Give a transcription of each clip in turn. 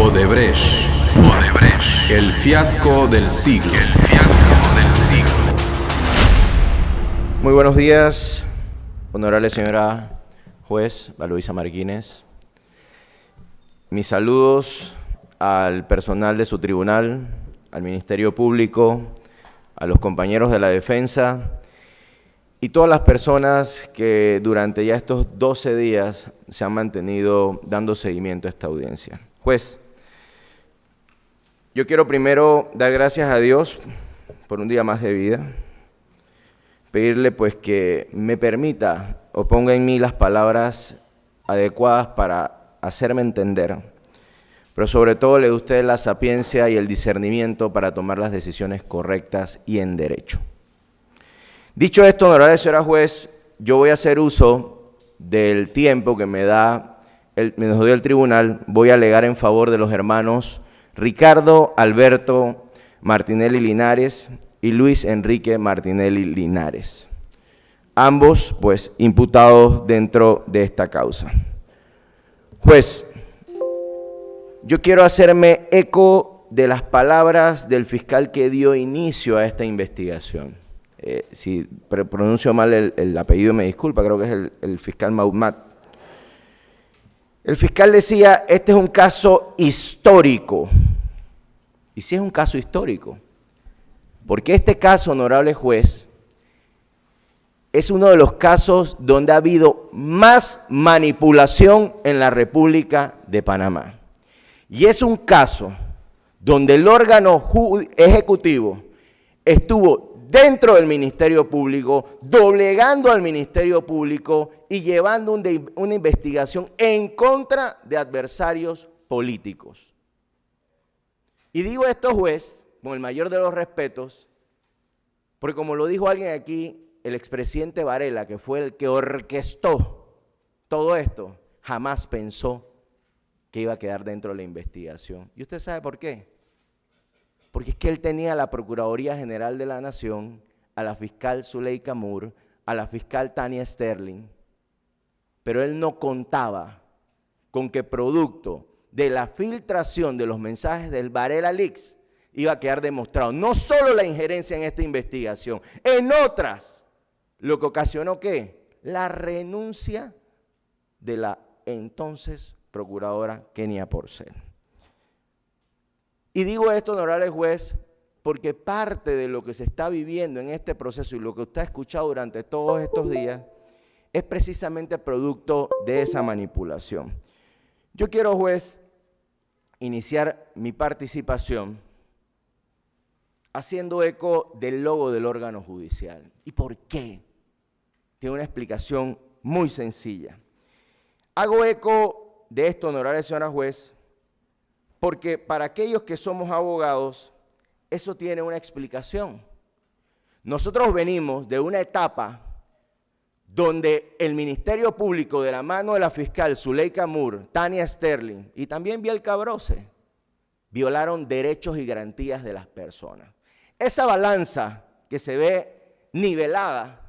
Odebrecht. El fiasco del siglo. Muy buenos días, honorable señora juez Valoisa Martínez. Mis saludos al personal de su tribunal, al Ministerio Público, a los compañeros de la defensa y todas las personas que durante ya estos 12 días se han mantenido dando seguimiento a esta audiencia. Juez, yo quiero primero dar gracias a Dios por un día más de vida, pedirle pues que me permita o ponga en mí las palabras adecuadas para hacerme entender, pero sobre todo le dé a usted la sapiencia y el discernimiento para tomar las decisiones correctas y en derecho. Dicho esto, honorable señora juez, yo voy a hacer uso del tiempo que nos dio el tribunal. Voy a alegar en favor de los hermanos Ricardo Alberto Martinelli Linares y Luis Enrique Martinelli Linares, ambos pues imputados dentro de esta causa. Juez, yo quiero hacerme eco de las palabras del fiscal que dio inicio a esta investigación. Si pronuncio mal el apellido, me disculpa, creo que es el fiscal Maumat. El fiscal decía, este es un caso histórico. Y sí es un caso histórico, porque este caso, honorable juez, es uno de los casos donde ha habido más manipulación en la República de Panamá. Y es un caso donde el órgano ejecutivo estuvo dentro del Ministerio Público, doblegando al Ministerio Público y llevando una investigación en contra de adversarios políticos. Y digo esto, juez, con el mayor de los respetos, porque como lo dijo alguien aquí, el expresidente Varela, que fue el que orquestó todo esto, jamás pensó que iba a quedar dentro de la investigación. ¿Y usted sabe por qué? Porque es que él tenía a la Procuraduría General de la Nación, a la fiscal Zuleika Moore, a la fiscal Tania Sterling, pero él no contaba con que producto de la filtración de los mensajes del Varela Leaks iba a quedar demostrado no solo la injerencia en esta investigación, en otras, lo que ocasionó ¿qué? La renuncia de la entonces procuradora Kenia Porcel. Y digo esto, honorable juez, porque parte de lo que se está viviendo en este proceso y lo que usted ha escuchado durante todos estos días es precisamente producto de esa manipulación. Yo quiero, juez, iniciar mi participación haciendo eco del logo del órgano judicial. ¿Y por qué? Tiene una explicación muy sencilla. Hago eco de esto, honorable señora juez, porque para aquellos que somos abogados, eso tiene una explicación. Nosotros venimos de una etapa donde el Ministerio Público, de la mano de la fiscal Zuleika Moore, Tania Sterling y también Biel Cabrose, violaron derechos y garantías de las personas. Esa balanza que se ve nivelada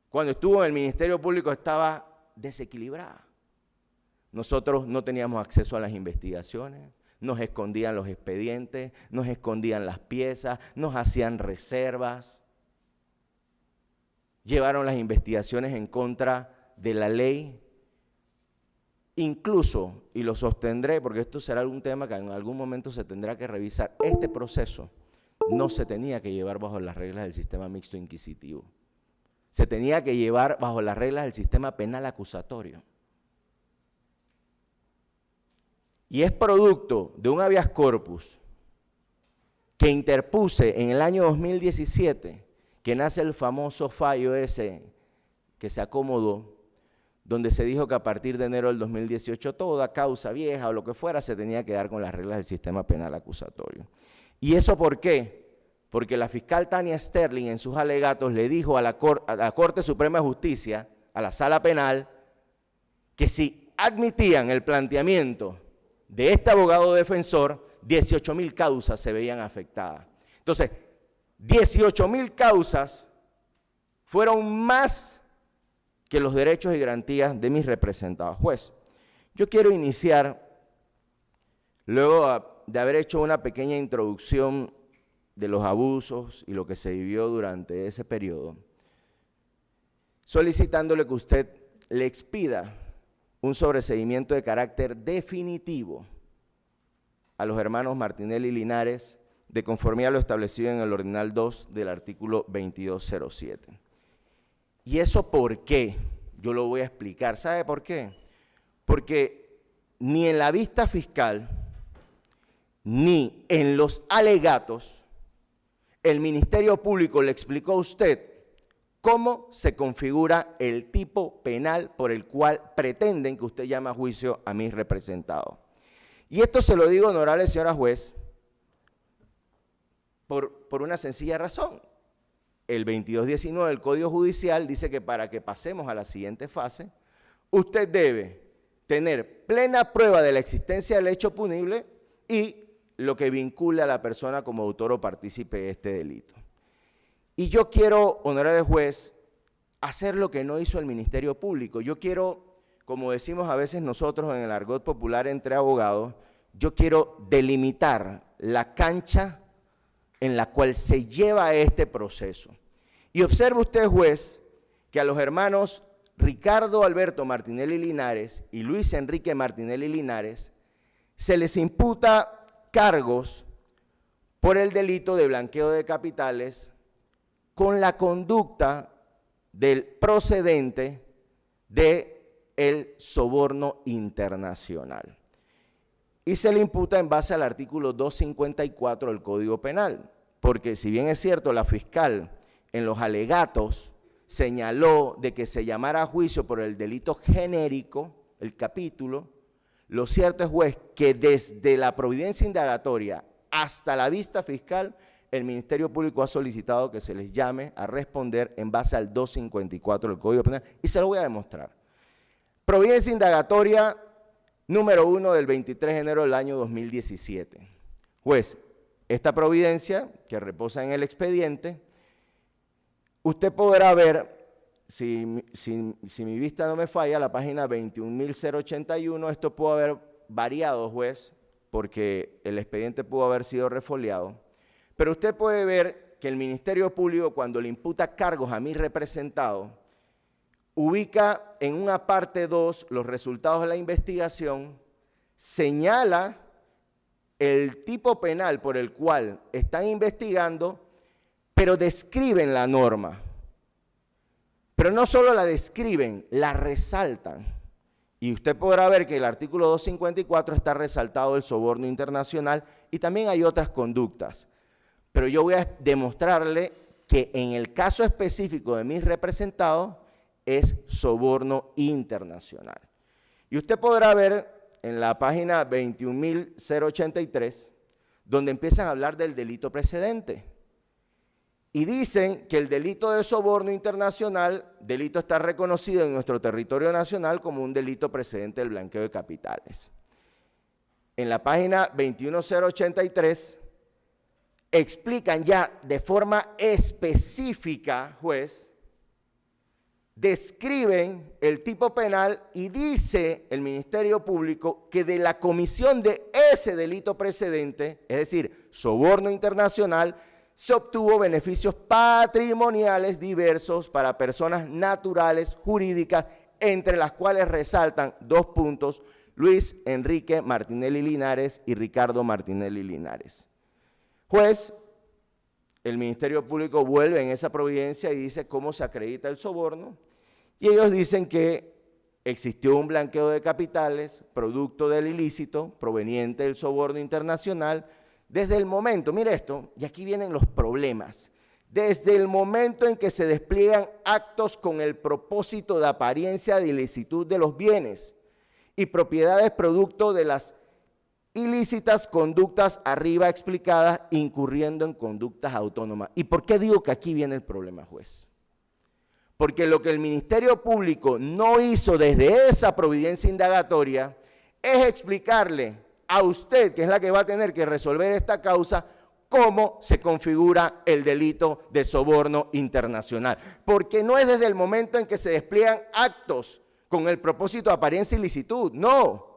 cuando estuvo en el Ministerio Público estaba desequilibrada. Nosotros no teníamos acceso a las investigaciones, nos escondían los expedientes, nos escondían las piezas, nos hacían reservas. Llevaron las investigaciones en contra de la ley. Incluso, y lo sostendré porque esto será algún tema que en algún momento se tendrá que revisar, este proceso no se tenía que llevar bajo las reglas del sistema mixto inquisitivo. Se tenía que llevar bajo las reglas del sistema penal acusatorio. Y es producto de un habeas corpus que interpuse en el año 2017, que nace el famoso fallo ese que se acomodó, donde se dijo que a partir de enero del 2018 toda causa vieja o lo que fuera se tenía que dar con las reglas del sistema penal acusatorio. ¿Y eso por qué? Porque la fiscal Tania Sterling en sus alegatos le dijo a la Corte Suprema de Justicia, a la Sala Penal, que si admitían el planteamiento de este abogado defensor, 18.000 causas se veían afectadas. Entonces, 18.000 causas fueron más que los derechos y garantías de mis representados. Juez, yo quiero iniciar luego de haber hecho una pequeña introducción de los abusos y lo que se vivió durante ese periodo, solicitándole que usted le expida un sobreseimiento de carácter definitivo a los hermanos Martinelli y Linares, de conformidad a lo establecido en el Ordinal 2 del artículo 2207. ¿Y eso por qué? Yo lo voy a explicar. ¿Sabe por qué? Porque ni en la vista fiscal, ni en los alegatos, el Ministerio Público le explicó a usted cómo se configura el tipo penal por el cual pretenden que usted llame a juicio a mis representados. Y esto se lo digo, honorable señora juez, por una sencilla razón. El 2219 del Código Judicial dice que para que pasemos a la siguiente fase, usted debe tener plena prueba de la existencia del hecho punible y lo que vincula a la persona como autor o partícipe de este delito. Y yo quiero, honorable juez, hacer lo que no hizo el Ministerio Público. Yo quiero, como decimos a veces nosotros en el argot popular entre abogados, yo quiero delimitar la cancha en la cual se lleva este proceso. Y observe usted, juez, que a los hermanos Ricardo Alberto Martinelli Linares y Luis Enrique Martinelli Linares se les imputa cargos por el delito de blanqueo de capitales con la conducta del procedente del soborno internacional. Y se le imputa en base al artículo 254 del Código Penal, porque si bien es cierto, la fiscal en los alegatos señaló de que se llamara a juicio por el delito genérico, el capítulo, lo cierto es, juez, que desde la providencia indagatoria hasta la vista fiscal, el Ministerio Público ha solicitado que se les llame a responder en base al 254 del Código Penal, y se lo voy a demostrar. Providencia indagatoria número 1 del 23 de enero del año 2017. Juez, esta providencia que reposa en el expediente, usted podrá ver, si mi vista no me falla, la página 21.081, esto pudo haber variado, juez, porque el expediente pudo haber sido refoliado, pero usted puede ver que el Ministerio Público, cuando le imputa cargos a mi representado, ubica en una parte 2 los resultados de la investigación, señala el tipo penal por el cual están investigando, pero describen la norma. Pero no solo la describen, la resaltan. Y usted podrá ver que el artículo 254 está resaltado el soborno internacional y también hay otras conductas. Pero yo voy a demostrarle que en el caso específico de mis representados es soborno internacional. Y usted podrá ver en la página 21.083, donde empiezan a hablar del delito precedente. Y dicen que el delito de soborno internacional, delito está reconocido en nuestro territorio nacional como un delito precedente del blanqueo de capitales. En la página 21.083 explican ya de forma específica, juez, describen el tipo penal y dice el Ministerio Público que de la comisión de ese delito precedente, es decir, soborno internacional, se obtuvo beneficios patrimoniales diversos para personas naturales, jurídicas, entre las cuales resaltan 2 puntos, Luis Enrique Martinelli Linares y Ricardo Martinelli Linares. Juez, el Ministerio Público vuelve en esa providencia y dice cómo se acredita el soborno, y ellos dicen que existió un blanqueo de capitales, producto del ilícito, proveniente del soborno internacional, desde el momento, mire esto, y aquí vienen los problemas, desde el momento en que se despliegan actos con el propósito de apariencia de ilicitud de los bienes y propiedades producto de las ilícitas conductas arriba explicadas, incurriendo en conductas autónomas. ¿Y por qué digo que aquí viene el problema, juez? Porque lo que el Ministerio Público no hizo desde esa providencia indagatoria es explicarle a usted, que es la que va a tener que resolver esta causa, cómo se configura el delito de soborno internacional. Porque no es desde el momento en que se despliegan actos con el propósito de apariencia y ilicitud, no.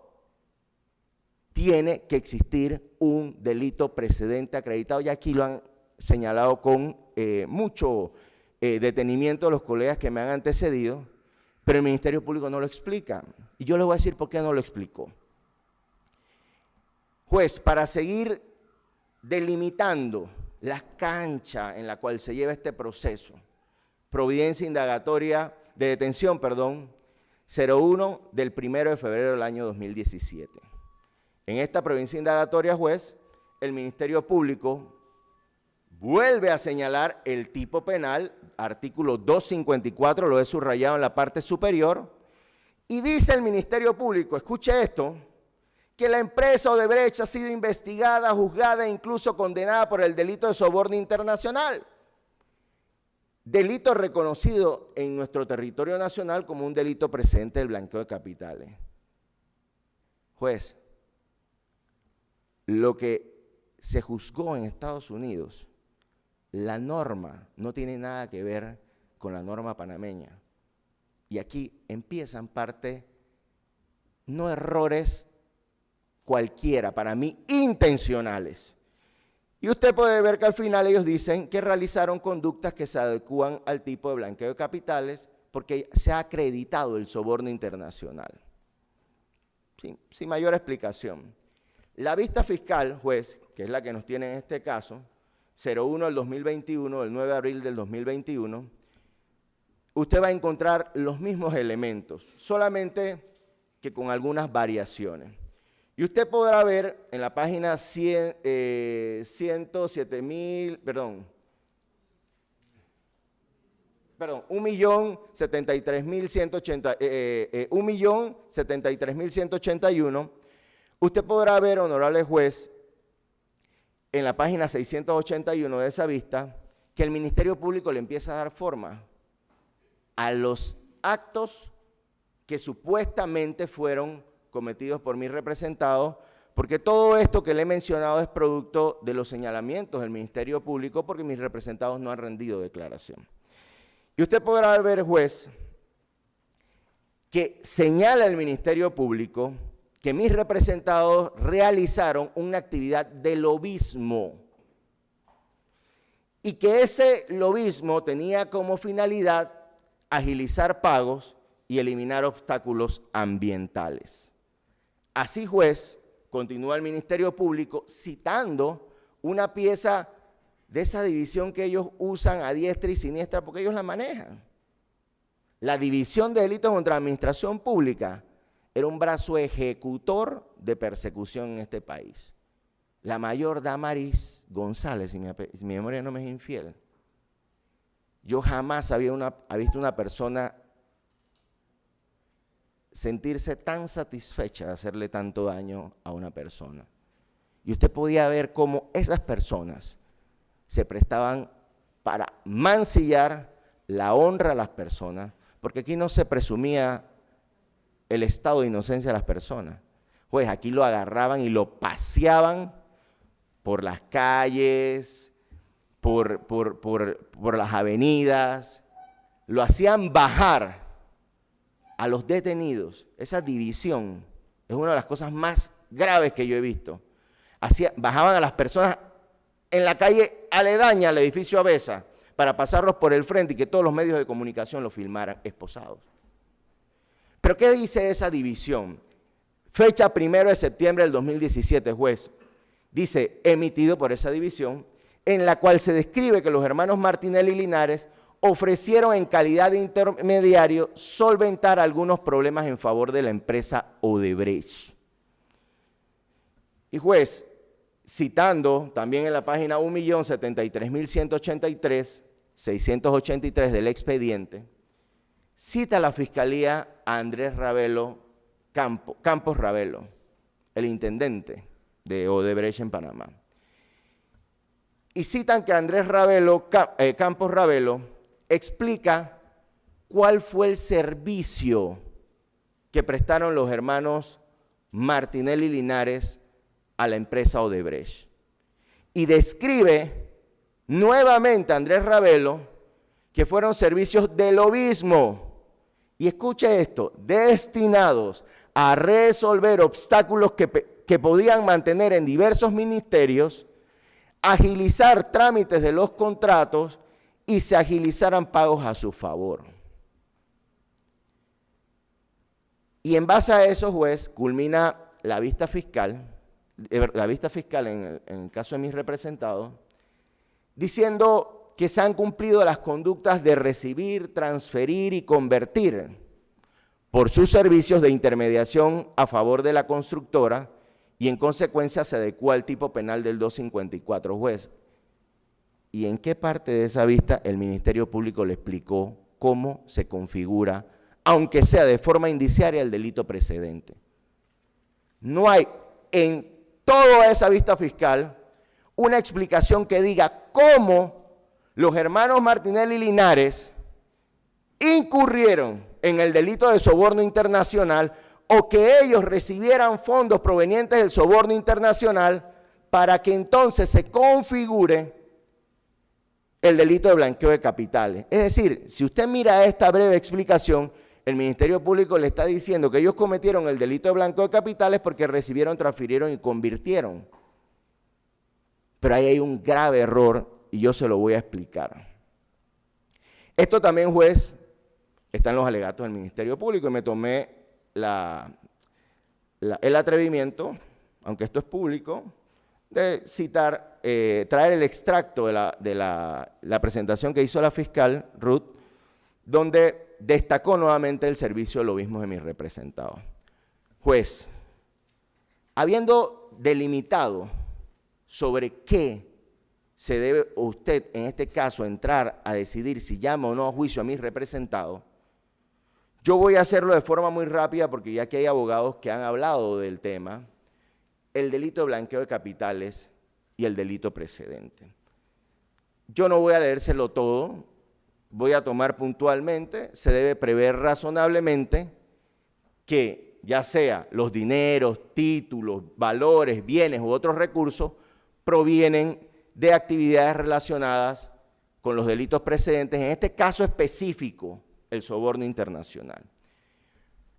tiene que existir un delito precedente acreditado, y aquí lo han señalado con mucho detenimiento los colegas que me han antecedido, pero el Ministerio Público no lo explica. Y yo les voy a decir por qué no lo explicó. Juez, para seguir delimitando la cancha en la cual se lleva este proceso, providencia indagatoria de detención, 01 del 1 de febrero del año 2017. En esta providencia indagatoria, juez, el Ministerio Público vuelve a señalar el tipo penal, artículo 254, lo he subrayado en la parte superior, y dice el Ministerio Público, escuche esto, que la empresa Odebrecht ha sido investigada, juzgada e incluso condenada por el delito de soborno internacional. Delito reconocido en nuestro territorio nacional como un delito precedente del blanqueo de capitales. Juez, lo que se juzgó en Estados Unidos, la norma no tiene nada que ver con la norma panameña. Y aquí empiezan parte, no errores cualquiera, para mí intencionales. Y usted puede ver que al final ellos dicen que realizaron conductas que se adecúan al tipo de blanqueo de capitales porque se ha acreditado el soborno internacional. Sin mayor explicación. La vista fiscal, juez, que es la que nos tiene en este caso, 01 del 2021, el 9 de abril del 2021, usted va a encontrar los mismos elementos, solamente que con algunas variaciones. Y usted podrá ver en la página 1.073.181, usted podrá ver, honorable juez, en la página 681 de esa vista, que el Ministerio Público le empieza a dar forma a los actos que supuestamente fueron cometidos por mis representados, porque todo esto que le he mencionado es producto de los señalamientos del Ministerio Público, porque mis representados no han rendido declaración. Y usted podrá ver, juez, que señala el Ministerio Público que mis representados realizaron una actividad de lobismo y que ese lobismo tenía como finalidad agilizar pagos y eliminar obstáculos ambientales. Así, juez, continúa el Ministerio Público citando una pieza de esa división que ellos usan a diestra y siniestra porque ellos la manejan. La División de Delitos contra la Administración Pública era un brazo ejecutor de persecución en este país. La mayor Damaris González, si mi memoria no me es infiel. Yo jamás había visto una persona sentirse tan satisfecha de hacerle tanto daño a una persona. Y usted podía ver cómo esas personas se prestaban para mancillar la honra a las personas, porque aquí no se presumía el estado de inocencia de las personas. Pues aquí lo agarraban y lo paseaban por las calles, por las avenidas, lo hacían bajar a los detenidos. Esa división es una de las cosas más graves que yo he visto. Bajaban a las personas en la calle aledaña al edificio Avesa para pasarlos por el frente y que todos los medios de comunicación lo filmaran esposados. ¿Pero qué dice esa división? Fecha 1 de septiembre del 2017, juez. Dice, emitido por esa división, en la cual se describe que los hermanos Martinelli y Linares ofrecieron en calidad de intermediario solventar algunos problemas en favor de la empresa Odebrecht. Y juez, citando también en la página 1.073.183, 683 del expediente, cita a la Fiscalía a Andrés Campos Ravelo, el intendente de Odebrecht en Panamá. Y citan que Andrés Campos Ravelo explica cuál fue el servicio que prestaron los hermanos Martinelli y Linares a la empresa Odebrecht. Y describe nuevamente a Andrés Ravelo que fueron servicios de lobismo. Y escuche esto, destinados a resolver obstáculos que que podían mantener en diversos ministerios, agilizar trámites de los contratos y se agilizaran pagos a su favor. Y en base a eso, juez, culmina la vista fiscal en el caso de mis representados, diciendo que se han cumplido las conductas de recibir, transferir y convertir por sus servicios de intermediación a favor de la constructora y en consecuencia se adecuó al tipo penal del 254, juez. ¿Y en qué parte de esa vista el Ministerio Público le explicó cómo se configura, aunque sea de forma indiciaria, el delito precedente? No hay en toda esa vista fiscal una explicación que diga cómo los hermanos Martinelli y Linares incurrieron en el delito de soborno internacional o que ellos recibieran fondos provenientes del soborno internacional para que entonces se configure el delito de blanqueo de capitales. Es decir, si usted mira esta breve explicación, el Ministerio Público le está diciendo que ellos cometieron el delito de blanqueo de capitales porque recibieron, transfirieron y convirtieron. Pero ahí hay un grave error y yo se lo voy a explicar. Esto también, juez, está en los alegatos del Ministerio Público y me tomé el atrevimiento, aunque esto es público, de citar, traer el extracto de la presentación que hizo la fiscal Ruth, donde destacó nuevamente el servicio de lobismo de mis representados. Juez, habiendo delimitado sobre qué se debe usted, en este caso, entrar a decidir si llama o no a juicio a mis representados, yo voy a hacerlo de forma muy rápida porque ya que hay abogados que han hablado del tema, el delito de blanqueo de capitales y el delito precedente. Yo no voy a leérselo todo, voy a tomar puntualmente, se debe prever razonablemente que ya sea los dineros, títulos, valores, bienes u otros recursos provienen de actividades relacionadas con los delitos precedentes, en este caso específico, el soborno internacional,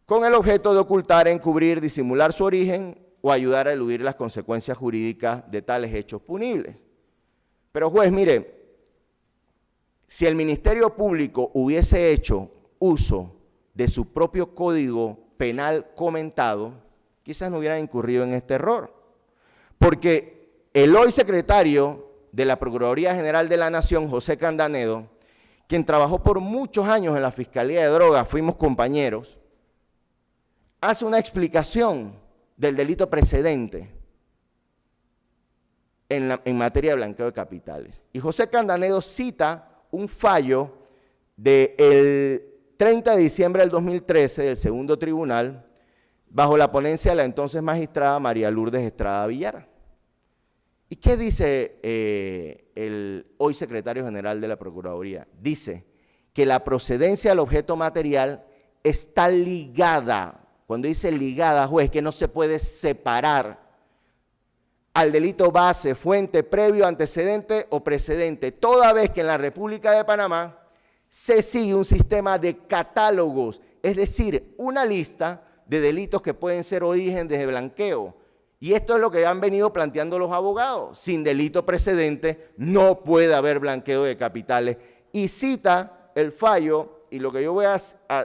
con el objeto de ocultar, encubrir, disimular su origen o ayudar a eludir las consecuencias jurídicas de tales hechos punibles. Pero juez, mire, si el Ministerio Público hubiese hecho uso de su propio código penal comentado, quizás no hubieran incurrido en este error, porque el hoy secretario de la Procuraduría General de la Nación, José Candanedo, quien trabajó por muchos años en la Fiscalía de Drogas, fuimos compañeros, hace una explicación del delito precedente en materia de blanqueo de capitales. Y José Candanedo cita un fallo del 30 de diciembre del 2013 del segundo tribunal, bajo la ponencia de la entonces magistrada María Lourdes Estrada Villar. ¿Y qué dice el hoy secretario general de la Procuraduría? Dice que la procedencia del objeto material está ligada. Cuando dice ligada, juez, que no se puede separar al delito base, fuente, previo, antecedente o precedente, toda vez que en la República de Panamá se sigue un sistema de catálogos, es decir, una lista de delitos que pueden ser origen desde blanqueo. Y esto es lo que han venido planteando los abogados. Sin delito precedente no puede haber blanqueo de capitales. Y cita el fallo, y lo que yo voy a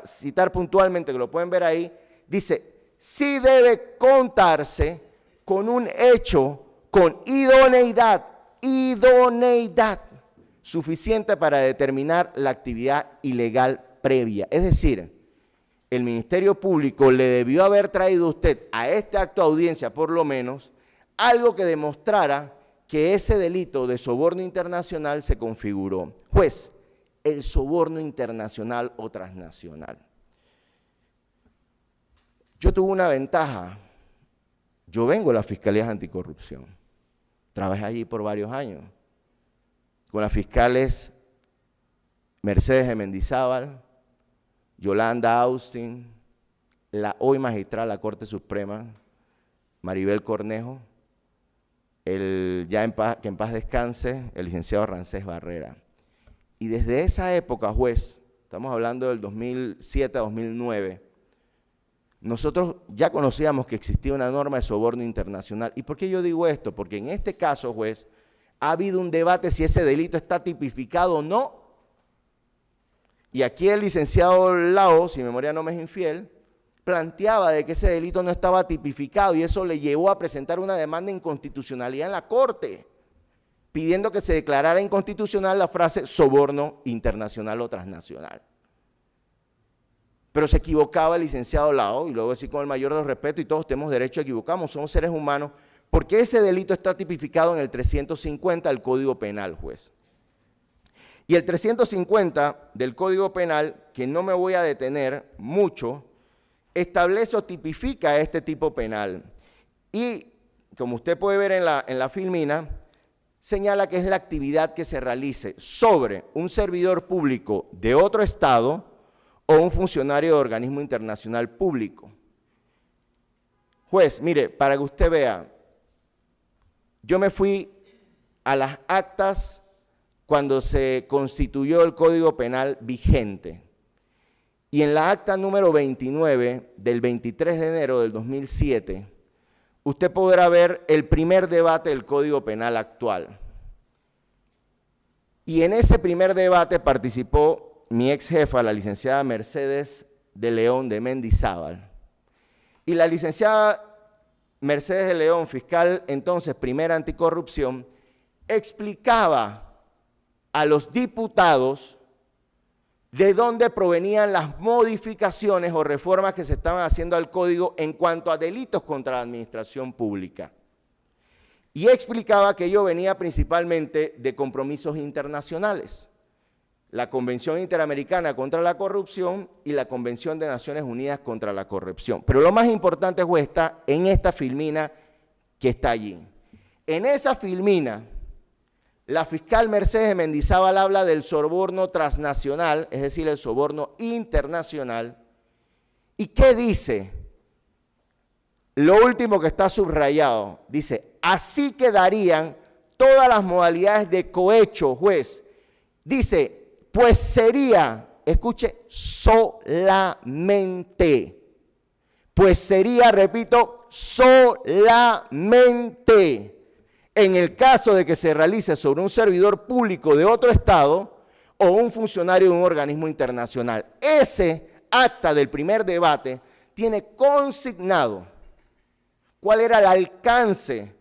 citar puntualmente, que lo pueden ver ahí, dice, sí debe contarse con un hecho con idoneidad suficiente para determinar la actividad ilegal previa. Es decir, el Ministerio Público le debió haber traído a usted a este acto de audiencia, por lo menos, algo que demostrara que ese delito de soborno internacional se configuró. Juez, el soborno internacional o transnacional. Yo tuve una ventaja. Yo vengo de las Fiscalías Anticorrupción. Trabajé allí por varios años. Con las fiscales Mercedes de Mendizábal, Yolanda Austin, la hoy magistrada de la Corte Suprema, Maribel Cornejo, que en paz descanse, el licenciado Rancés Barrera. Y desde esa época, juez, estamos hablando del 2007 a 2009, nosotros ya conocíamos que existía una norma de soborno internacional. ¿Y por qué yo digo esto? Porque en este caso, juez, ha habido un debate si ese delito está tipificado o no. Y aquí el licenciado Lao, si mi memoria no me es infiel, planteaba de que ese delito no estaba tipificado y eso le llevó a presentar una demanda de inconstitucionalidad en la Corte, pidiendo que se declarara inconstitucional la frase soborno internacional o transnacional. Pero se equivocaba el licenciado Lao, y luego decir con el mayor de los respetos, y todos tenemos derecho a equivocarnos, somos seres humanos, porque ese delito está tipificado en el 350 del Código Penal, juez. Y el 350 del Código Penal, que no me voy a detener mucho, establece o tipifica este tipo penal. Y, como usted puede ver en la filmina, señala que es la actividad que se realice sobre un servidor público de otro estado o un funcionario de organismo internacional público. Juez, mire, para que usted vea, yo me fui a las actas cuando se constituyó el Código Penal vigente. Y en la acta número 29 del 23 de enero del 2007, usted podrá ver el primer debate del Código Penal actual. Y en ese primer debate participó mi ex jefa, la licenciada Mercedes de León de Mendizábal. Y la licenciada Mercedes de León, fiscal entonces primera anticorrupción, explicaba a los diputados de dónde provenían las modificaciones o reformas que se estaban haciendo al código en cuanto a delitos contra la administración pública. Y explicaba que ello venía principalmente de compromisos internacionales, la Convención Interamericana contra la Corrupción y la Convención de Naciones Unidas contra la Corrupción. Pero lo más importante, juez, está en esta filmina que está allí. En esa filmina, la fiscal Mercedes de Mendizábal habla del soborno transnacional, es decir, el soborno internacional. ¿Y qué dice? Lo último que está subrayado, dice, así quedarían todas las modalidades de cohecho, juez. Dice, pues sería, escuche, solamente, pues sería, repito, solamente, en el caso de que se realice sobre un servidor público de otro estado o un funcionario de un organismo internacional. Ese acta del primer debate tiene consignado cuál era el alcance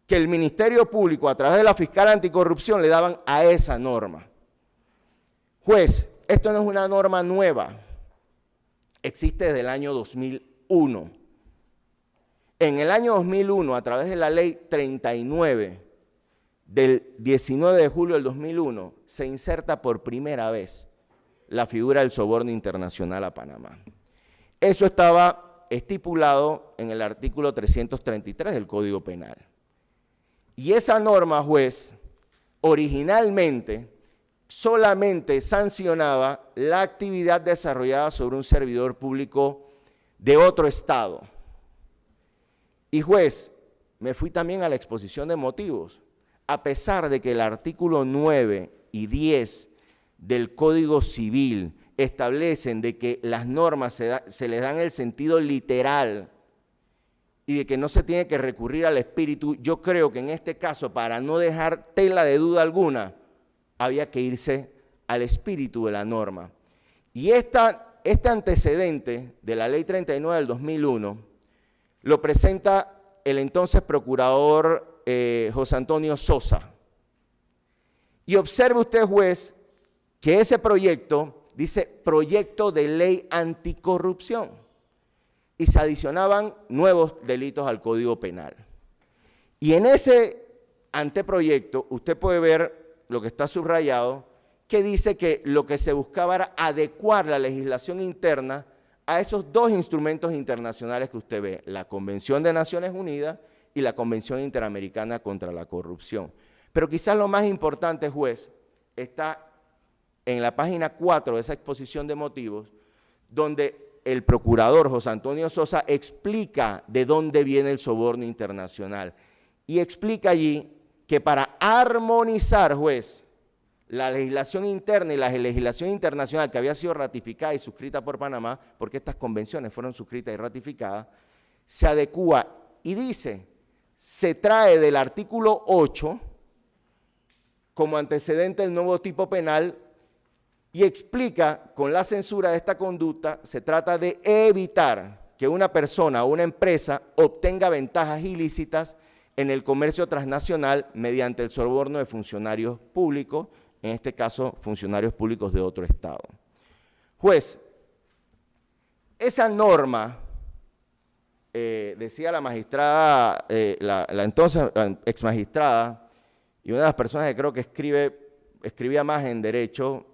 que el Ministerio Público a través de la fiscal anticorrupción le daban a esa norma. Juez, esto no es una norma nueva, existe desde el año 2001. En el año 2001, a través de la ley 39 del 19 de julio del 2001, se inserta por primera vez la figura del soborno internacional a Panamá. Eso estaba estipulado en el artículo 333 del Código Penal. Y esa norma, juez, originalmente solamente sancionaba la actividad desarrollada sobre un servidor público de otro estado. Y juez, me fui también a la exposición de motivos, a pesar de que el artículo 9 y 10 del Código Civil establecen de que las normas se les dan el sentido literal y de que no se tiene que recurrir al espíritu, yo creo que en este caso, para no dejar tela de duda alguna, había que irse al espíritu de la norma. Y este antecedente de la Ley 39 del 2001 lo presenta el entonces procurador José Antonio Sosa. Y observe usted, juez, que ese proyecto dice proyecto de ley anticorrupción y se adicionaban nuevos delitos al Código Penal. Y en ese anteproyecto usted puede ver lo que está subrayado, que dice que lo que se buscaba era adecuar la legislación interna a esos dos instrumentos internacionales que usted ve, la Convención de Naciones Unidas y la Convención Interamericana contra la Corrupción. Pero quizás lo más importante, juez, está en la página 4 de esa exposición de motivos, donde el procurador José Antonio Sosa explica de dónde viene el soborno internacional. Y explica allí que para armonizar, juez, la legislación interna y la legislación internacional que había sido ratificada y suscrita por Panamá, porque estas convenciones fueron suscritas y ratificadas, se adecúa y dice, se trae del artículo 8 como antecedente el nuevo tipo penal y explica con la censura de esta conducta, se trata de evitar que una persona o una empresa obtenga ventajas ilícitas en el comercio transnacional mediante el soborno de funcionarios públicos, en este caso funcionarios públicos de otro estado. Juez, esa norma, decía la magistrada, la entonces ex magistrada, y una de las personas que creo que escribía más en derecho,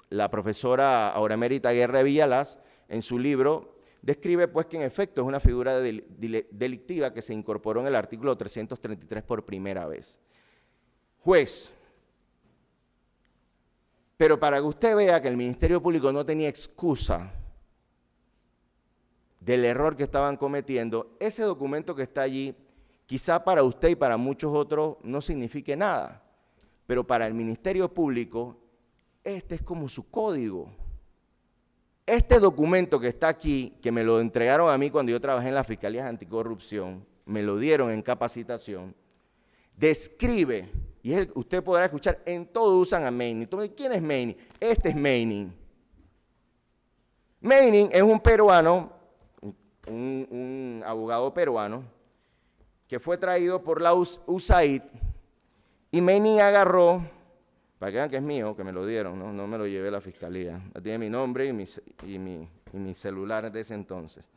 la profesora Aura Emérita Guerra de Villalaz, en su libro, describe pues que en efecto es una figura delictiva que se incorporó en el artículo 333 por primera vez. Juez, pero para que usted vea que el Ministerio Público no tenía excusa del error que estaban cometiendo, ese documento que está allí, quizá para usted y para muchos otros no signifique nada, pero para el Ministerio Público, este es como su código. Este documento que está aquí, que me lo entregaron a mí cuando yo trabajé en las Fiscalías Anticorrupción, me lo dieron en capacitación, describe, y usted podrá escuchar, en todo usan a Meining. ¿Quién es Meining? Este es Meining. Meining es un peruano, un abogado peruano, que fue traído por la USAID, y Meining agarró, para que vean que es mío, que me lo dieron, no me lo llevé a la fiscalía, tiene mi nombre y mi celular de ese entonces.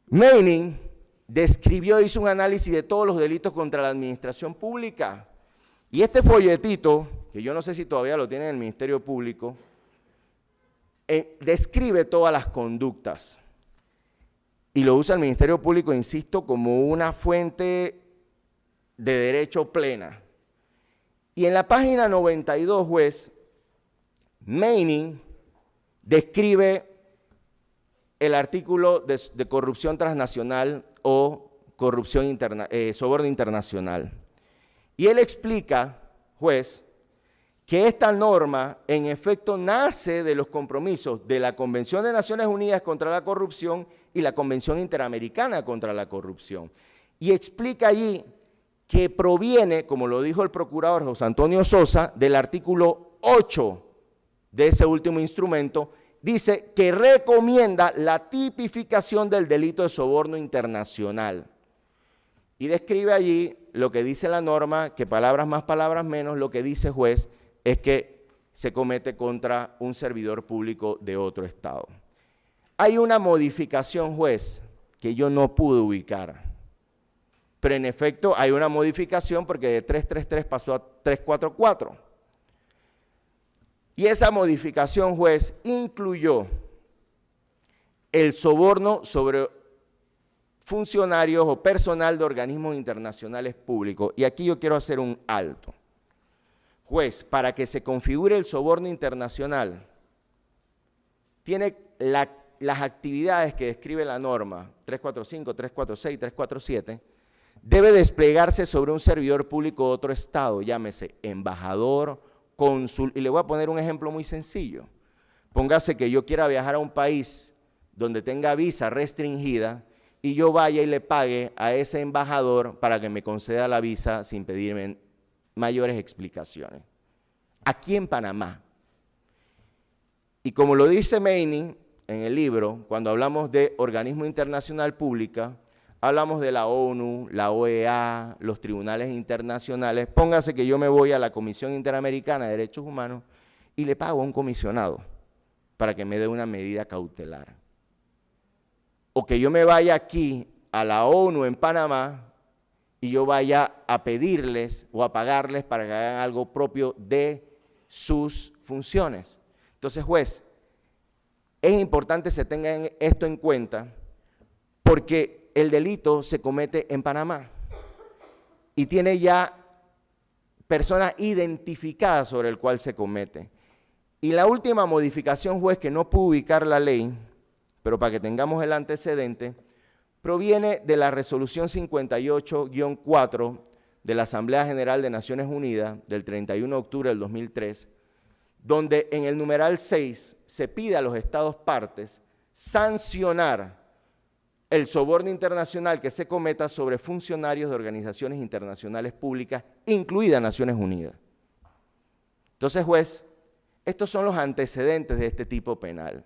Meining describió, hizo un análisis de todos los delitos contra la administración pública, y este folletito, que yo no sé si todavía lo tiene en el Ministerio Público, describe todas las conductas, y lo usa el Ministerio Público, insisto, como una fuente de derecho plena. Y en la página 92, juez, Meining describe el artículo de corrupción transnacional o corrupción soborno internacional. Y él explica, juez, que esta norma en efecto nace de los compromisos de la Convención de Naciones Unidas contra la Corrupción y la Convención Interamericana contra la Corrupción. Y explica allí que proviene, como lo dijo el procurador José Antonio Sosa, del artículo 8 de ese último instrumento, dice que recomienda la tipificación del delito de soborno internacional. Y describe allí lo que dice la norma, que palabras más, palabras menos, lo que dice juez es que se comete contra un servidor público de otro estado. Hay una modificación, juez, que yo no pude ubicar. Pero en efecto hay una modificación porque de 333 pasó a 344. Y esa modificación, juez, incluyó el soborno sobre funcionarios o personal de organismos internacionales públicos. Y aquí yo quiero hacer un alto. Juez, para que se configure el soborno internacional, tiene las actividades que describe la norma 345, 346, 347, debe desplegarse sobre un servidor público de otro estado, llámese embajador, cónsul, y le voy a poner un ejemplo muy sencillo. Póngase que yo quiera viajar a un país donde tenga visa restringida y yo vaya y le pague a ese embajador para que me conceda la visa sin pedirme mayores explicaciones. Aquí en Panamá. Y como lo dice Meining en el libro, cuando hablamos de organismo internacional pública, hablamos de la ONU, la OEA, los tribunales internacionales. Póngase que yo me voy a la Comisión Interamericana de Derechos Humanos y le pago a un comisionado para que me dé una medida cautelar. O que yo me vaya aquí a la ONU en Panamá y yo vaya a pedirles o a pagarles para que hagan algo propio de sus funciones. Entonces, juez, es importante que se tenga esto en cuenta porque el delito se comete en Panamá y tiene ya personas identificadas sobre el cual se comete. Y la última modificación, juez, que no pudo ubicar la ley, pero para que tengamos el antecedente, proviene de la resolución 58-4 de la Asamblea General de Naciones Unidas del 31 de octubre del 2003, donde en el numeral 6 se pide a los Estados partes sancionar el soborno internacional que se cometa sobre funcionarios de organizaciones internacionales públicas, incluidas Naciones Unidas. Entonces, juez, estos son los antecedentes de este tipo penal.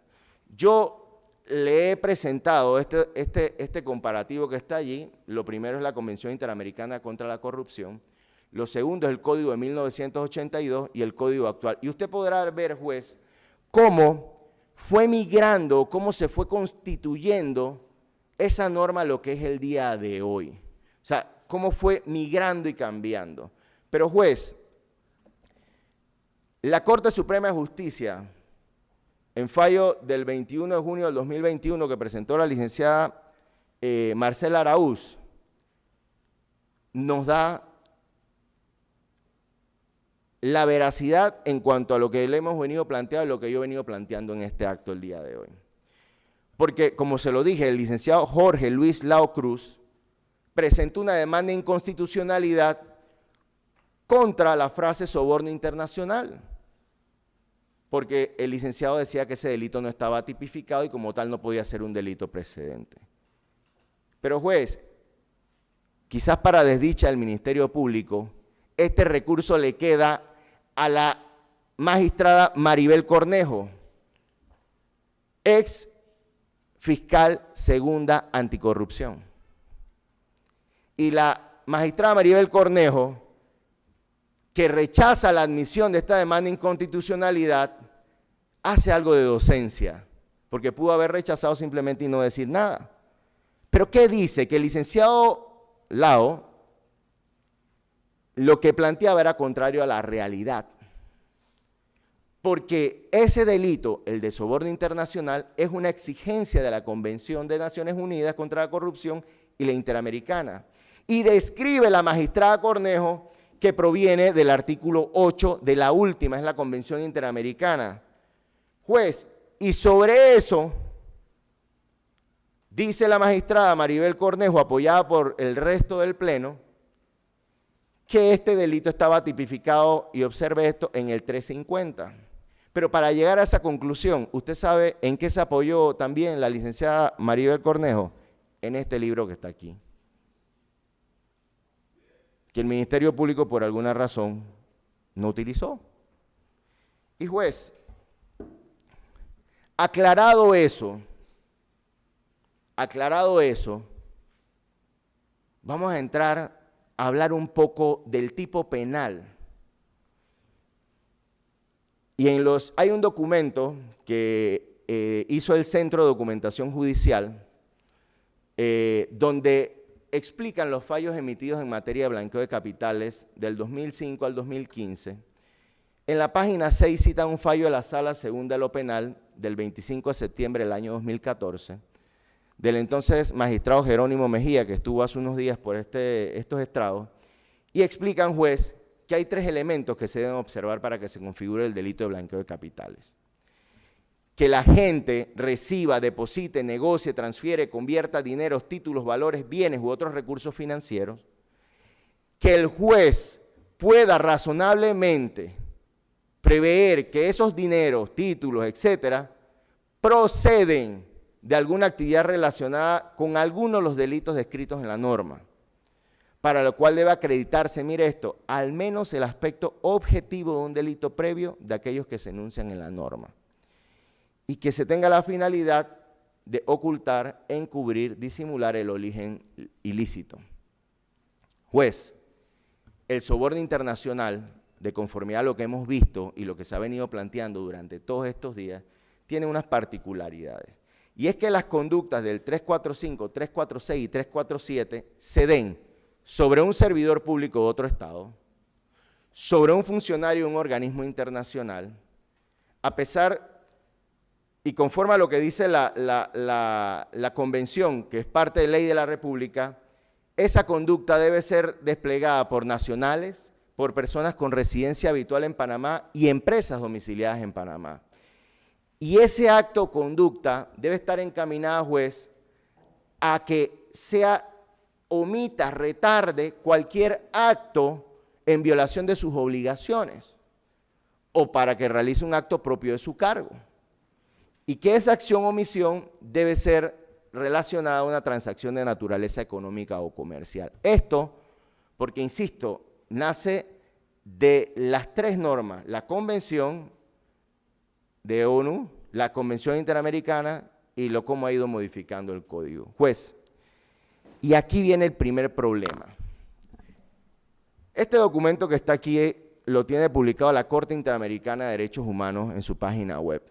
Yo le he presentado este comparativo que está allí. Lo primero es la Convención Interamericana contra la Corrupción. Lo segundo es el Código de 1982 y el Código actual. Y usted podrá ver, juez, cómo fue migrando, cómo se fue constituyendo esa norma a lo que es el día de hoy. O sea, cómo fue migrando y cambiando. Pero, juez, la Corte Suprema de Justicia, en fallo del 21 de junio del 2021 que presentó la licenciada Marcela Araúz, nos da la veracidad en cuanto a lo que le hemos venido planteando y lo que yo he venido planteando en este acto el día de hoy. Porque, como se lo dije, el licenciado Jorge Luis Lao Cruz presentó una demanda de inconstitucionalidad contra la frase soborno internacional, porque el licenciado decía que ese delito no estaba tipificado y como tal no podía ser un delito precedente. Pero, juez, quizás para desdicha del Ministerio Público, este recurso le queda a la magistrada Maribel Cornejo, ex fiscal segunda anticorrupción. Y la magistrada Maribel Cornejo, que rechaza la admisión de esta demanda de inconstitucionalidad, hace algo de docencia, porque pudo haber rechazado simplemente y no decir nada. Pero ¿qué dice? Que el licenciado Lao lo que planteaba era contrario a la realidad, porque ese delito, el de soborno internacional, es una exigencia de la Convención de Naciones Unidas contra la Corrupción y la Interamericana. Y describe la magistrada Cornejo que proviene del artículo 8 de la última, es la Convención Interamericana. Juez, y sobre eso, dice la magistrada Maribel Cornejo, apoyada por el resto del Pleno, que este delito estaba tipificado, y observe esto, en el 350. Pero para llegar a esa conclusión, ¿usted sabe en qué se apoyó también la licenciada Maribel Cornejo? En este libro que está aquí, que el Ministerio Público por alguna razón no utilizó. Y, juez, aclarado eso, vamos a entrar a hablar un poco del tipo penal. Y hay un documento que hizo el Centro de Documentación Judicial, donde explican los fallos emitidos en materia de blanqueo de capitales del 2005 al 2015. En la página 6 citan un fallo de la Sala Segunda de lo Penal del 25 de septiembre del año 2014, del entonces magistrado Jerónimo Mejía, que estuvo hace unos días por estos estrados, y explican, juez, que hay 3 elementos que se deben observar para que se configure el delito de blanqueo de capitales. Que la gente reciba, deposite, negocie, transfiere, convierta dineros, títulos, valores, bienes u otros recursos financieros. Que el juez pueda razonablemente prever que esos dineros, títulos, etcétera, proceden de alguna actividad relacionada con alguno de los delitos descritos en la norma, para lo cual debe acreditarse, mire esto, al menos el aspecto objetivo de un delito previo de aquellos que se enuncian en la norma, y que se tenga la finalidad de ocultar, encubrir, disimular el origen ilícito. Juez, el soborno internacional, de conformidad a lo que hemos visto y lo que se ha venido planteando durante todos estos días, tiene unas particularidades. Y es que las conductas del 345, 346 y 347 se den sobre un servidor público de otro Estado, sobre un funcionario de un organismo internacional, a pesar y conforme a lo que dice la Convención, que es parte de ley de la República, esa conducta debe ser desplegada por nacionales, por personas con residencia habitual en Panamá y empresas domiciliadas en Panamá. Y ese acto o conducta debe estar encaminada, juez, a que sea omita, retarde cualquier acto en violación de sus obligaciones o para que realice un acto propio de su cargo. Y que esa acción o omisión debe ser relacionada a una transacción de naturaleza económica o comercial. Esto porque, insisto, nace de las tres normas: la Convención de ONU, la Convención Interamericana y lo cómo ha ido modificando el Código. Juez, y aquí viene el primer problema. Este documento que está aquí lo tiene publicado la Corte Interamericana de Derechos Humanos en su página web.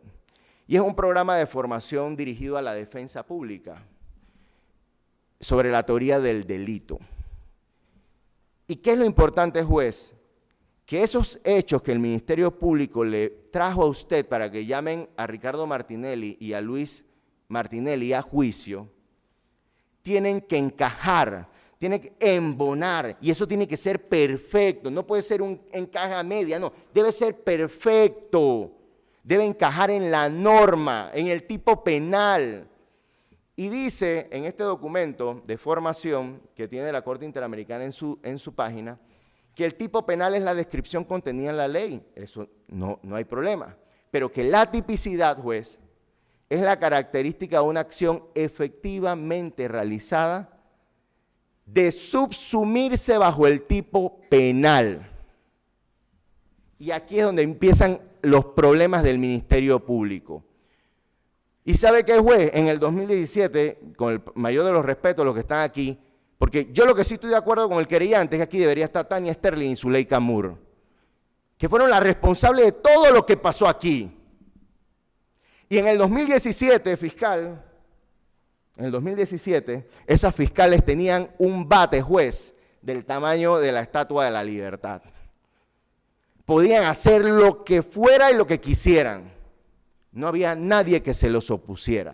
Y es un programa de formación dirigido a la defensa pública sobre la teoría del delito. ¿Y qué es lo importante, juez? Que esos hechos que el Ministerio Público le trajo a usted para que llamen a Ricardo Martinelli y a Luis Martinelli a juicio, tienen que encajar, tienen que embonar, y eso tiene que ser perfecto, no puede ser un encaje a media, no, debe ser perfecto, debe encajar en la norma, en el tipo penal. Y dice en este documento de formación que tiene la Corte Interamericana en su página, que el tipo penal es la descripción contenida en la ley, eso no hay problema, pero que la tipicidad, juez, es la característica de una acción efectivamente realizada de subsumirse bajo el tipo penal. Y aquí es donde empiezan los problemas del Ministerio Público. ¿Y sabe qué, juez? En el 2017, con el mayor de los respetos a los que están aquí, porque yo lo que sí estoy de acuerdo con el querellante es que aquí debería estar Tania Sterling y Zuleika Moore, que fueron las responsables de todo lo que pasó aquí. Y en el 2017, fiscal, en el 2017, esas fiscales tenían un bate, juez, del tamaño de la Estatua de la Libertad. Podían hacer lo que fuera y lo que quisieran. No había nadie que se los opusiera.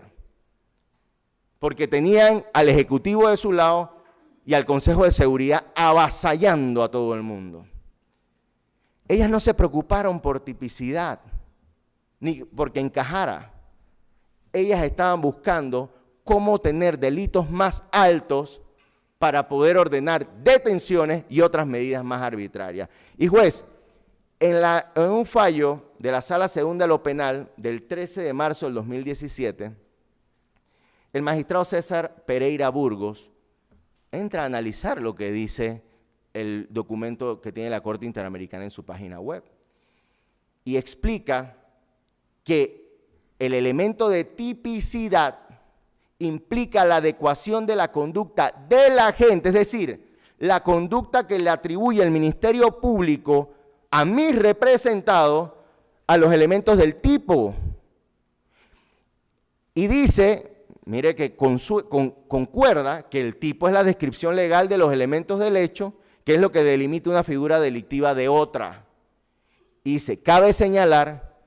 Porque tenían al Ejecutivo de su lado y al Consejo de Seguridad avasallando a todo el mundo. Ellas no se preocuparon por tipicidad, ni porque encajara. Ellas estaban buscando cómo tener delitos más altos para poder ordenar detenciones y otras medidas más arbitrarias. Y juez, en un fallo de la Sala Segunda de lo Penal del 13 de marzo del 2017, el magistrado César Pereira Burgos entra a analizar lo que dice el documento que tiene la Corte Interamericana en su página web y explica que el elemento de tipicidad implica la adecuación de la conducta del agente, es decir, la conducta que le atribuye el Ministerio Público a mis representados a los elementos del tipo. Y dice, mire que concuerda que el tipo es la descripción legal de los elementos del hecho, que es lo que delimita una figura delictiva de otra. Y dice, cabe señalar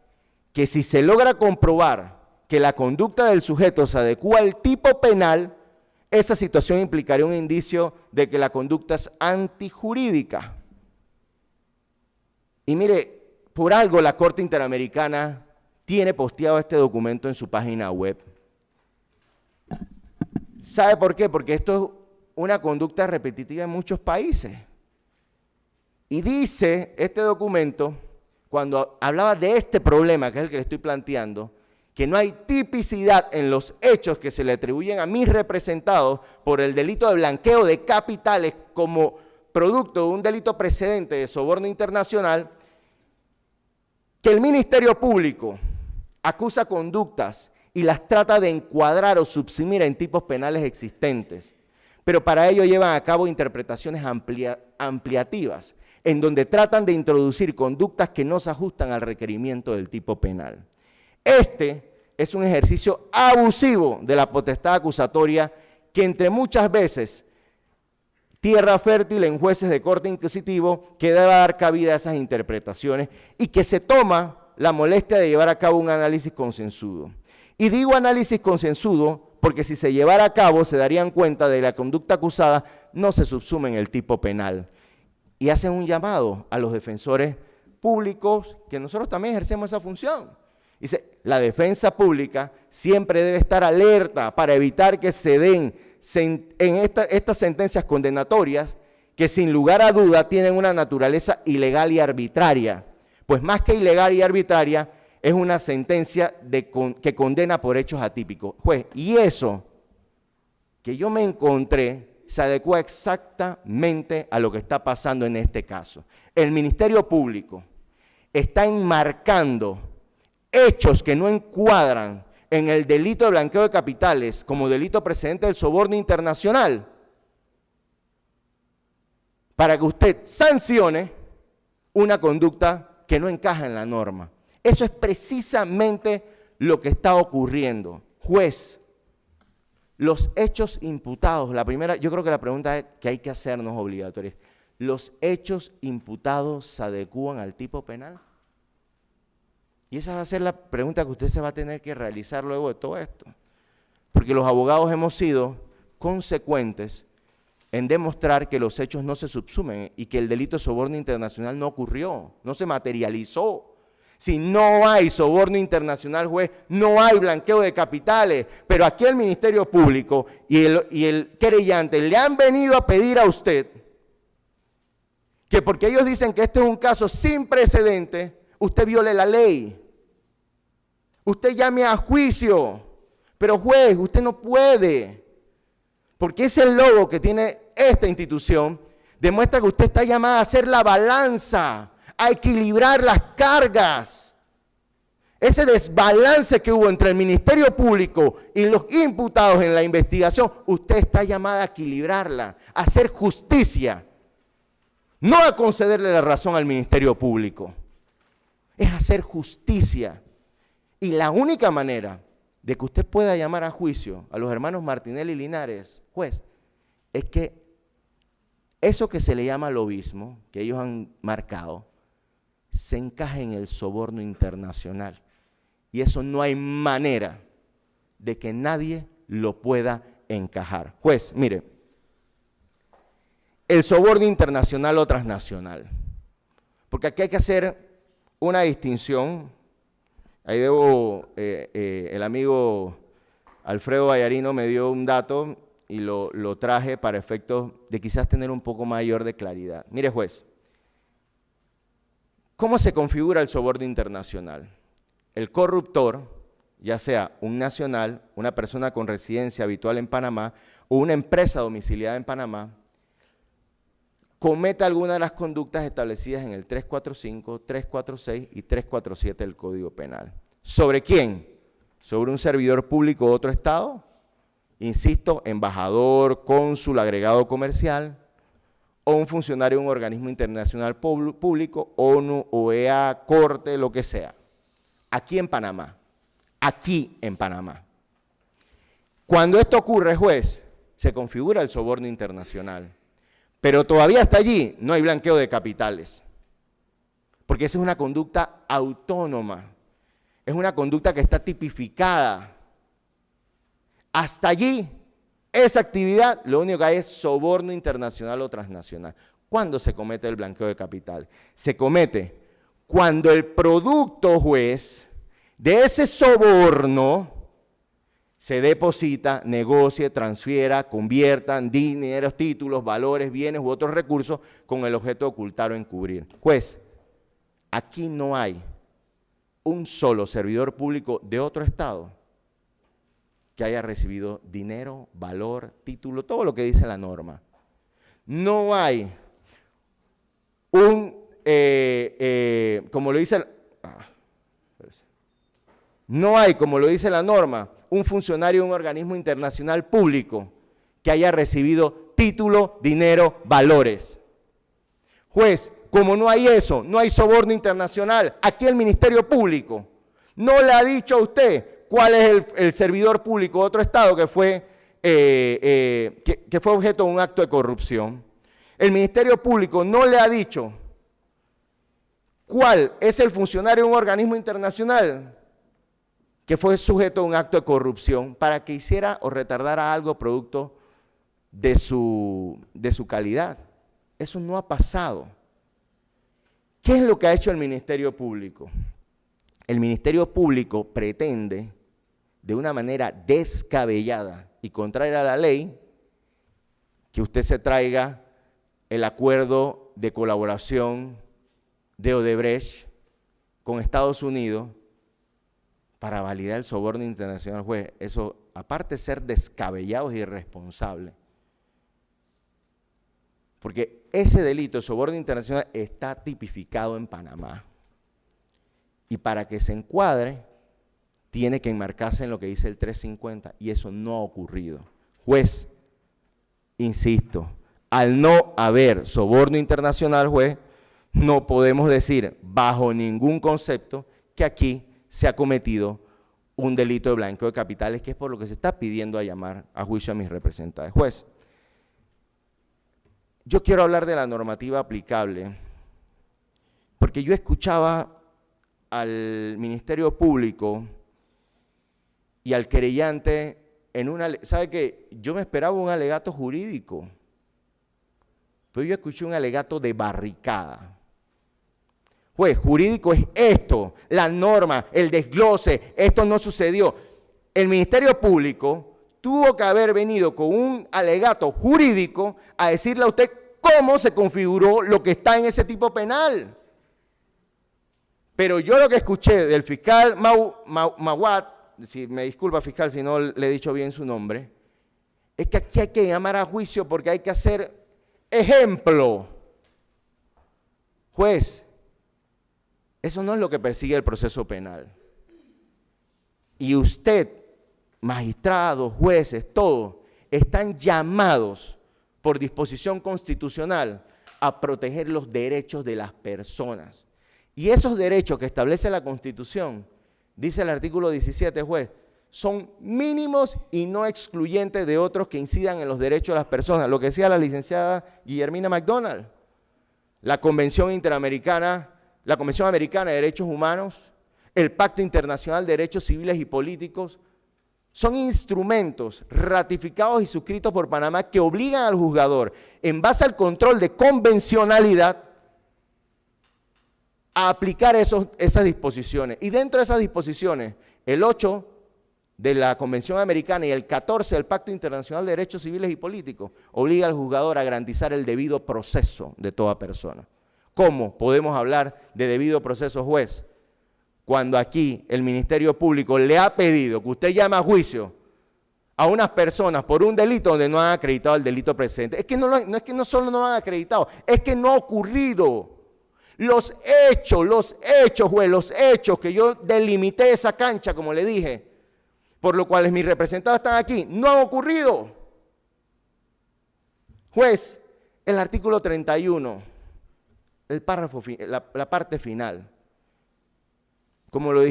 que si se logra comprobar que la conducta del sujeto se adecua al tipo penal, esa situación implicaría un indicio de que la conducta es antijurídica. Y mire, por algo la Corte Interamericana tiene posteado este documento en su página web. ¿Sabe por qué? Porque esto es una conducta repetitiva en muchos países. Y dice este documento, cuando hablaba de este problema, que es el que le estoy planteando, que no hay tipicidad en los hechos que se le atribuyen a mis representados por el delito de blanqueo de capitales como producto de un delito precedente de soborno internacional, que el Ministerio Público acusa conductas y las trata de encuadrar o subsumir en tipos penales existentes, pero para ello llevan a cabo interpretaciones ampliativas, en donde tratan de introducir conductas que no se ajustan al requerimiento del tipo penal. Este es un ejercicio abusivo de la potestad acusatoria que entre muchas veces tierra fértil en jueces de corte inquisitivo que debe dar cabida a esas interpretaciones y que se toma la molestia de llevar a cabo un análisis consensuado. Y digo análisis consensuado porque si se llevara a cabo se darían cuenta de que la conducta acusada no se subsume en el tipo penal. Y hacen un llamado a los defensores públicos que nosotros también ejercemos esa función. Dice, la defensa pública siempre debe estar alerta para evitar que se den estas sentencias condenatorias que sin lugar a duda tienen una naturaleza ilegal y arbitraria. Pues más que ilegal y arbitraria, es una sentencia que condena por hechos atípicos. Juez, y eso que yo me encontré se adecua exactamente a lo que está pasando en este caso. El Ministerio Público está enmarcando hechos que no encuadran en el delito de blanqueo de capitales como delito precedente del soborno internacional para que usted sancione una conducta que no encaja en la norma. Eso es precisamente lo que está ocurriendo. Juez, los hechos imputados, yo creo que la pregunta que hay que hacernos obligatoria es, ¿los hechos imputados se adecúan al tipo penal? Y esa va a ser la pregunta que usted se va a tener que realizar luego de todo esto. Porque los abogados hemos sido consecuentes en demostrar que los hechos no se subsumen y que el delito de soborno internacional no ocurrió, no se materializó. Si no hay soborno internacional, juez, no hay blanqueo de capitales. Pero aquí el Ministerio Público y el querellante le han venido a pedir a usted que porque ellos dicen que este es un caso sin precedente, usted viole la ley. Usted llame a juicio. Pero juez, usted no puede. Porque ese logo que tiene esta institución demuestra que usted está llamada a hacer la balanza, a equilibrar las cargas. Ese desbalance que hubo entre el Ministerio Público y los imputados en la investigación, usted está llamada a equilibrarla, a hacer justicia. No a concederle la razón al Ministerio Público. Es hacer justicia. Y la única manera de que usted pueda llamar a juicio a los hermanos Martinelli y Linares, juez, es que eso que se le llama lobismo, que ellos han marcado, se encaja en el soborno internacional. Y eso no hay manera de que nadie lo pueda encajar. Juez, mire, el soborno internacional o transnacional, porque aquí hay que hacer una distinción. Ahí el amigo Alfredo Vallarino me dio un dato y lo traje para efectos de quizás tener un poco mayor de claridad. Mire, juez, ¿cómo se configura el soborno internacional? El corruptor, ya sea un nacional, una persona con residencia habitual en Panamá o una empresa domiciliada en Panamá, cometa alguna de las conductas establecidas en el 345, 346 y 347 del Código Penal. ¿Sobre quién? ¿Sobre un servidor público de otro estado? Insisto, embajador, cónsul, agregado comercial, o un funcionario de un organismo internacional público, ONU, OEA, Corte, lo que sea. Aquí en Panamá. Aquí en Panamá. Cuando esto ocurre, juez, se configura el soborno internacional. Pero todavía hasta allí no hay blanqueo de capitales. Porque esa es una conducta autónoma. Es una conducta que está tipificada. Hasta allí, esa actividad, lo único que hay es soborno internacional o transnacional. ¿Cuándo se comete el blanqueo de capital? Se comete cuando el producto, juez, de ese soborno se deposita, negocie, transfiera, conviertan dineros, títulos, valores, bienes u otros recursos con el objeto de ocultar o encubrir. Juez, aquí no hay un solo servidor público de otro estado que haya recibido dinero, valor, título, todo lo que dice la norma. No hay un, como lo dice, no hay, como lo dice la norma, un funcionario de un organismo internacional público que haya recibido título, dinero, valores. Juez, como no hay eso, no hay soborno internacional, aquí el Ministerio Público no le ha dicho a usted cuál es el servidor público de otro estado que fue objeto de un acto de corrupción. El Ministerio Público no le ha dicho cuál es el funcionario de un organismo internacional que fue sujeto a un acto de corrupción para que hiciera o retardara algo producto de su calidad. Eso no ha pasado. ¿Qué es lo que ha hecho el Ministerio Público? El Ministerio Público pretende, de una manera descabellada y contraria a la ley, que usted se traiga el acuerdo de colaboración de Odebrecht con Estados Unidos para validar el soborno internacional, juez. Eso, aparte de ser descabellados y irresponsables, porque ese delito, el soborno internacional, está tipificado en Panamá. Y para que se encuadre, tiene que enmarcarse en lo que dice el 350, y eso no ha ocurrido. Juez, insisto, al no haber soborno internacional, juez, no podemos decir bajo ningún concepto que aquí se ha cometido un delito de blanqueo de capitales, que es por lo que se está pidiendo a llamar a juicio a mis representantes. Juez, yo quiero hablar de la normativa aplicable, porque yo escuchaba al Ministerio Público y al querellante en una... ¿Sabe qué? Yo me esperaba un alegato jurídico, pero yo escuché un alegato de barricada. Juez, jurídico es esto, la norma, el desglose, esto no sucedió. El Ministerio Público tuvo que haber venido con un alegato jurídico a decirle a usted cómo se configuró lo que está en ese tipo penal. Pero yo lo que escuché del fiscal Mawad, si me disculpa fiscal si no le he dicho bien su nombre, es que aquí hay que llamar a juicio porque hay que hacer ejemplo. Juez, eso no es lo que persigue el proceso penal. Y usted, magistrados, jueces, todos, están llamados por disposición constitucional a proteger los derechos de las personas. Y esos derechos que establece la Constitución, dice el artículo 17, juez, son mínimos y no excluyentes de otros que incidan en los derechos de las personas. Lo que decía la licenciada Guillermina McDonald, la Convención Interamericana, la Convención Americana de Derechos Humanos, el Pacto Internacional de Derechos Civiles y Políticos, son instrumentos ratificados y suscritos por Panamá que obligan al juzgador, en base al control de convencionalidad, a aplicar esas disposiciones. Y dentro de esas disposiciones, el 8 de la Convención Americana y el 14 del Pacto Internacional de Derechos Civiles y Políticos obliga al juzgador a garantizar el debido proceso de toda persona. ¿Cómo podemos hablar de debido proceso, juez? Cuando aquí el Ministerio Público le ha pedido que usted llame a juicio a unas personas por un delito donde no han acreditado el delito presente. Es que no es que no solo no lo han acreditado, es que no ha ocurrido. Los hechos, juez, los hechos que yo delimité esa cancha, como le dije, por lo cual mis representados están aquí, no han ocurrido. Juez, el artículo 31, el párrafo, la parte final, como lo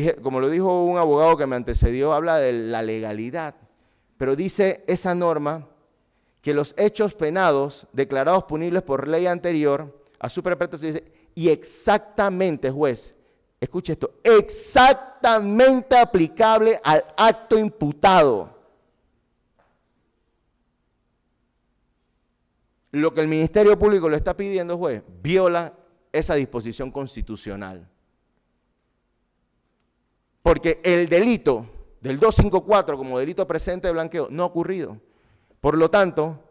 dijo un abogado que me antecedió, habla de la legalidad, pero dice esa norma que los hechos penados declarados punibles por ley anterior a su perpetración, dice, y exactamente, juez, escuche esto, exactamente aplicable al acto imputado. Lo que el Ministerio Público le está pidiendo, juez, viola esa disposición constitucional. Porque el delito del 254 como delito presente de blanqueo no ha ocurrido. Por lo tanto,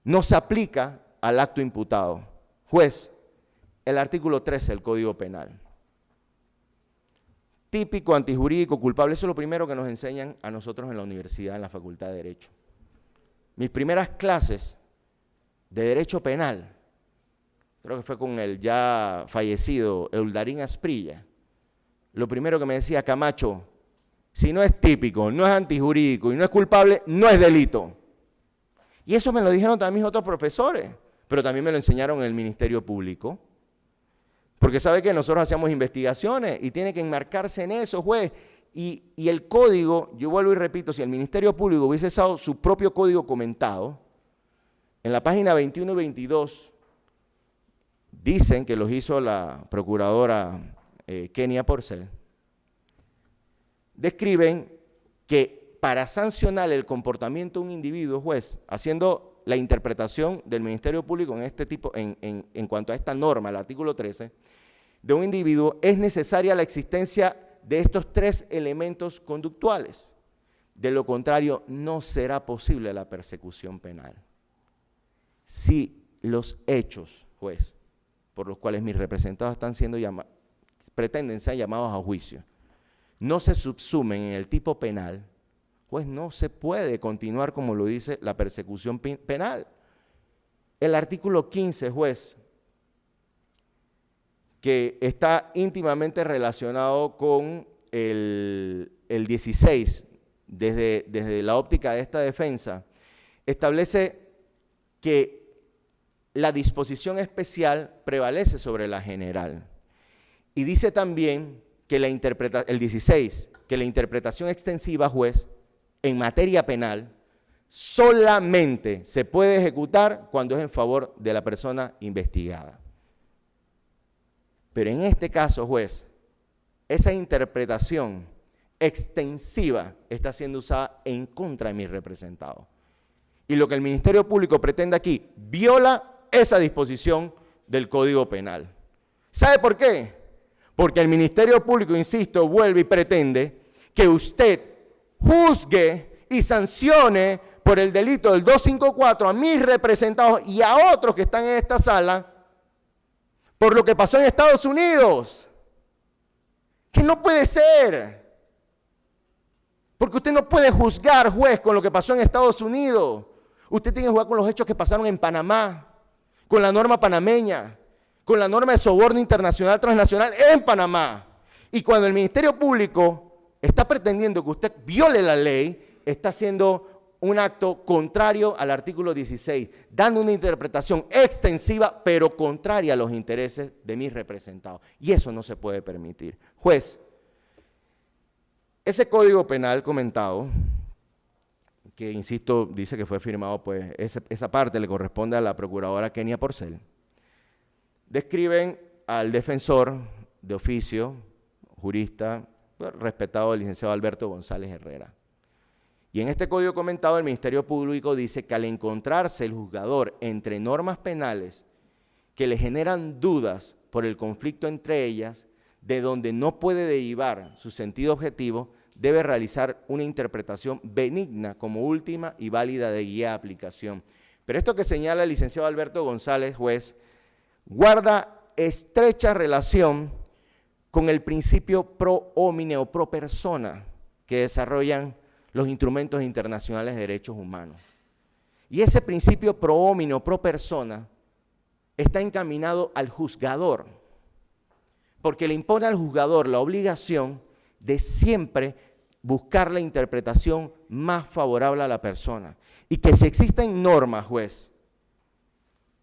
no se aplica al acto imputado. Juez, el artículo 13 del Código Penal. Típico, antijurídico, culpable. Eso es lo primero que nos enseñan a nosotros en la universidad, en la Facultad de Derecho. Mis primeras clases de Derecho Penal, creo que fue con el ya fallecido Euldarín Asprilla, lo primero que me decía, Camacho, si no es típico, no es antijurídico y no es culpable, no es delito. Y eso me lo dijeron también mis otros profesores, pero también me lo enseñaron en el Ministerio Público. Porque sabe que nosotros hacíamos investigaciones y tiene que enmarcarse en eso, juez. Y el código, yo vuelvo y repito, si el Ministerio Público hubiese usado su propio código comentado, en la página 21 y 22, dicen que los hizo la procuradora Kenia Porcel, describen que para sancionar el comportamiento de un individuo, juez, haciendo la interpretación del Ministerio Público en este tipo, en cuanto a esta norma, el artículo 13, de un individuo, es necesaria la existencia de estos tres elementos conductuales. De lo contrario, no será posible la persecución penal. si los hechos, juez, por los cuales mis representados están siendo pretenden ser llamados a juicio, no se subsumen en el tipo penal, pues no se puede continuar como lo dice la persecución penal. El artículo 15, juez, que está íntimamente relacionado con el 16, desde la óptica de esta defensa, establece que la disposición especial prevalece sobre la general. Y dice también que el 16, que la interpretación extensiva, juez, en materia penal, solamente se puede ejecutar cuando es en favor de la persona investigada. Pero en este caso, juez, esa interpretación extensiva está siendo usada en contra de mis representados. Y lo que el Ministerio Público pretende aquí viola esa disposición del Código Penal. ¿Sabe por qué? Porque el Ministerio Público, insisto, vuelve y pretende que usted juzgue y sancione por el delito del 254 a mis representados y a otros que están en esta sala por lo que pasó en Estados Unidos. Que no puede ser. Porque usted no puede juzgar, juez, con lo que pasó en Estados Unidos. Usted tiene que jugar con los hechos que pasaron en Panamá, con la norma panameña, con la norma de soborno internacional transnacional en Panamá. Y cuando el Ministerio Público está pretendiendo que usted viole la ley, está haciendo un acto contrario al artículo 16, dando una interpretación extensiva, pero contraria a los intereses de mis representados. Y eso no se puede permitir. Juez, ese Código Penal comentado, que insisto, dice que fue firmado, pues esa parte le corresponde a la procuradora Kenia Porcel, describen al defensor de oficio, jurista, respetado, el licenciado Alberto González Herrera. Y en este código comentado, el Ministerio Público dice que al encontrarse el juzgador entre normas penales que le generan dudas por el conflicto entre ellas, de donde no puede derivar su sentido objetivo, debe realizar una interpretación benigna como última y válida de guía de aplicación. Pero esto que señala el licenciado Alberto González, juez, guarda estrecha relación con el principio pro homine o pro persona que desarrollan los instrumentos internacionales de derechos humanos. Y ese principio pro homine o pro persona está encaminado al juzgador, porque le impone al juzgador la obligación de siempre buscar la interpretación más favorable a la persona. Y que si existen normas, juez,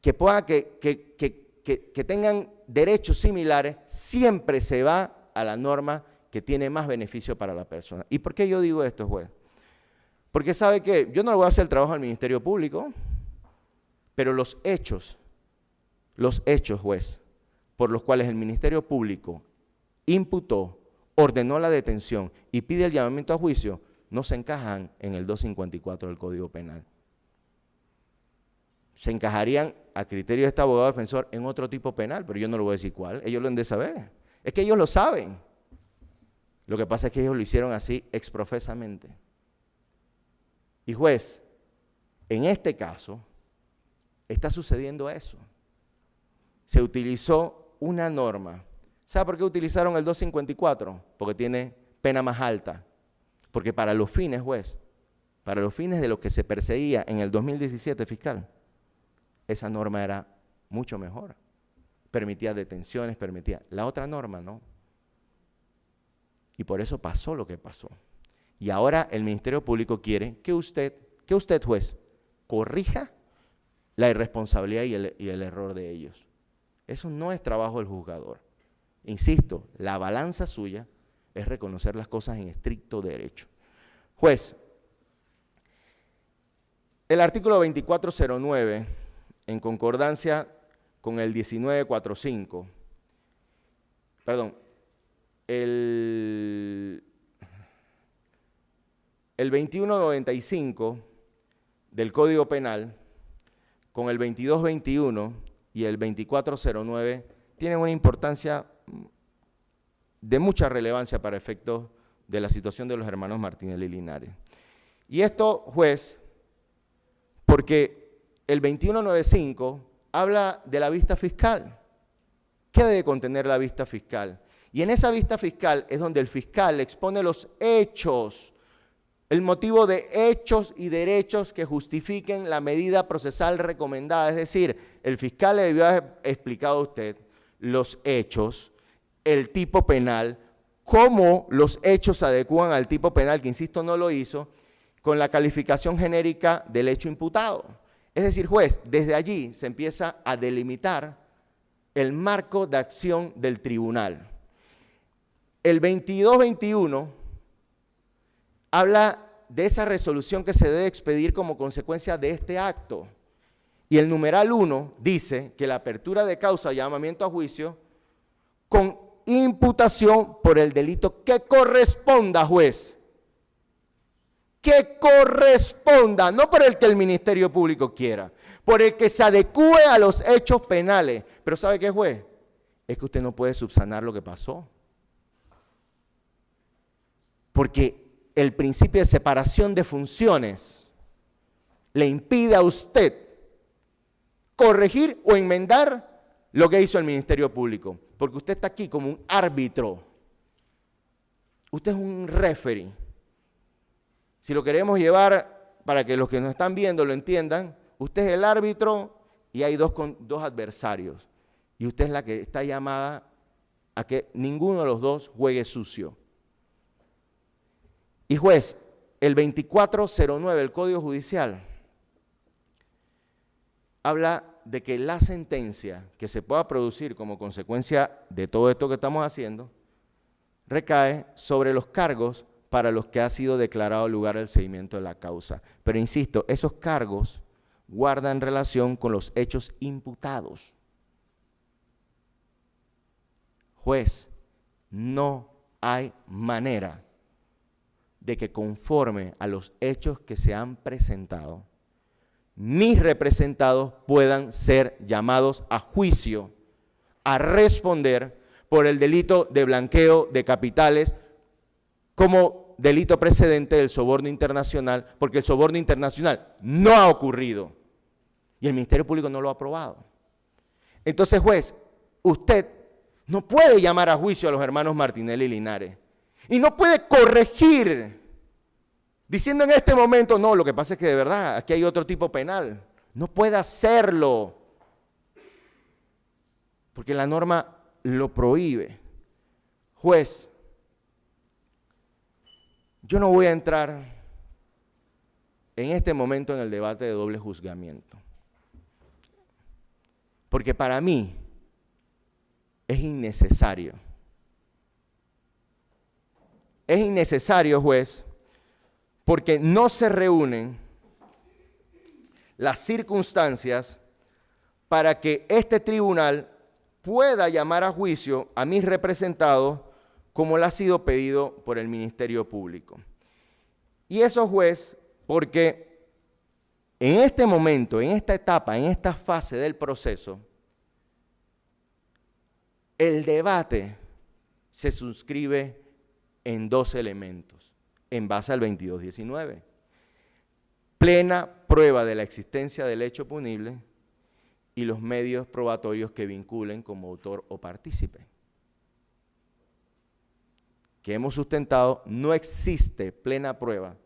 que tengan derechos similares, siempre se va a la norma que tiene más beneficio para la persona. ¿Y por qué yo digo esto, juez? Porque sabe que yo no le voy a hacer el trabajo al Ministerio Público, pero los hechos, juez, por los cuales el Ministerio Público imputó, ordenó la detención y pide el llamamiento a juicio, no se encajan en el 254 del Código Penal. Se encajarían, a criterio de este abogado defensor, en otro tipo penal, pero yo no le voy a decir cuál, ellos lo han de saber. Es que ellos lo saben. Lo que pasa es que ellos lo hicieron así exprofesamente. Y juez, en este caso, está sucediendo eso. Se utilizó una norma. ¿Sabe por qué utilizaron el 254? Porque tiene pena más alta. Porque para los fines, juez, para los fines de lo que se perseguía en el 2017 fiscal, esa norma era mucho mejor. Permitía detenciones, permitía. La otra norma no. Y por eso pasó lo que pasó. Y ahora el Ministerio Público quiere que usted, juez, corrija la irresponsabilidad y el error de ellos. Eso no es trabajo del juzgador. Insisto, la balanza suya es reconocer las cosas en estricto derecho. Juez, el artículo 2409, en concordancia con el 1945, perdón, el 2195 del Código Penal, con el 2221 y el 2409, tienen una importancia de mucha relevancia para efectos de la situación de los hermanos Martinelli y Linares. Y esto, juez, porque el 2195 habla de la vista fiscal. ¿Qué debe contener la vista fiscal? Y en esa vista fiscal es donde el fiscal expone los hechos, el motivo de hechos y derechos que justifiquen la medida procesal recomendada. Es decir, el fiscal le debió haber explicado a usted los hechos, el tipo penal, cómo los hechos se adecúan al tipo penal, que insisto no lo hizo, con la calificación genérica del hecho imputado. Es decir, juez, desde allí se empieza a delimitar el marco de acción del tribunal. El 2221 habla de esa resolución que se debe expedir como consecuencia de este acto. Y el numeral 1 dice que la apertura de causa de llamamiento a juicio con imputación por el delito que corresponda, juez. Que corresponda, no por el que el Ministerio Público quiera, por el que se adecúe a los hechos penales. Pero ¿sabe qué, juez? Es que usted no puede subsanar lo que pasó. Porque el principio de separación de funciones le impide a usted corregir o enmendar lo que hizo el Ministerio Público. Porque usted está aquí como un árbitro. Usted es un referee. Si lo queremos llevar para que los que nos están viendo lo entiendan, usted es el árbitro y hay dos adversarios. Y usted es la que está llamada a que ninguno de los dos juegue sucio. Y juez, el 2409 del Código Judicial habla de que la sentencia que se pueda producir como consecuencia de todo esto que estamos haciendo recae sobre los cargos para los que ha sido declarado lugar al seguimiento de la causa. Pero insisto, esos cargos guardan relación con los hechos imputados. Juez, no hay manera de que conforme a los hechos que se han presentado, mis representados puedan ser llamados a juicio, a responder por el delito de blanqueo de capitales como delito precedente del soborno internacional, porque el soborno internacional no ha ocurrido y el Ministerio Público no lo ha aprobado. Entonces, juez, usted no puede llamar a juicio a los hermanos Martinelli y Linares y no puede corregir diciendo en este momento, no, lo que pasa es que de verdad aquí hay otro tipo penal. No puede hacerlo porque la norma lo prohíbe. Juez, yo no voy a entrar en este momento en el debate de doble juzgamiento, porque para mí es innecesario. Es innecesario, juez, porque no se reúnen las circunstancias para que este tribunal pueda llamar a juicio a mis representados como le ha sido pedido por el Ministerio Público. Y eso, juez, porque en este momento, en esta etapa, en esta fase del proceso, el debate se suscribe en dos elementos, en base al 2219. Plena prueba de la existencia del hecho punible y los medios probatorios que vinculen como autor o partícipe. Que hemos sustentado, no existe plena prueba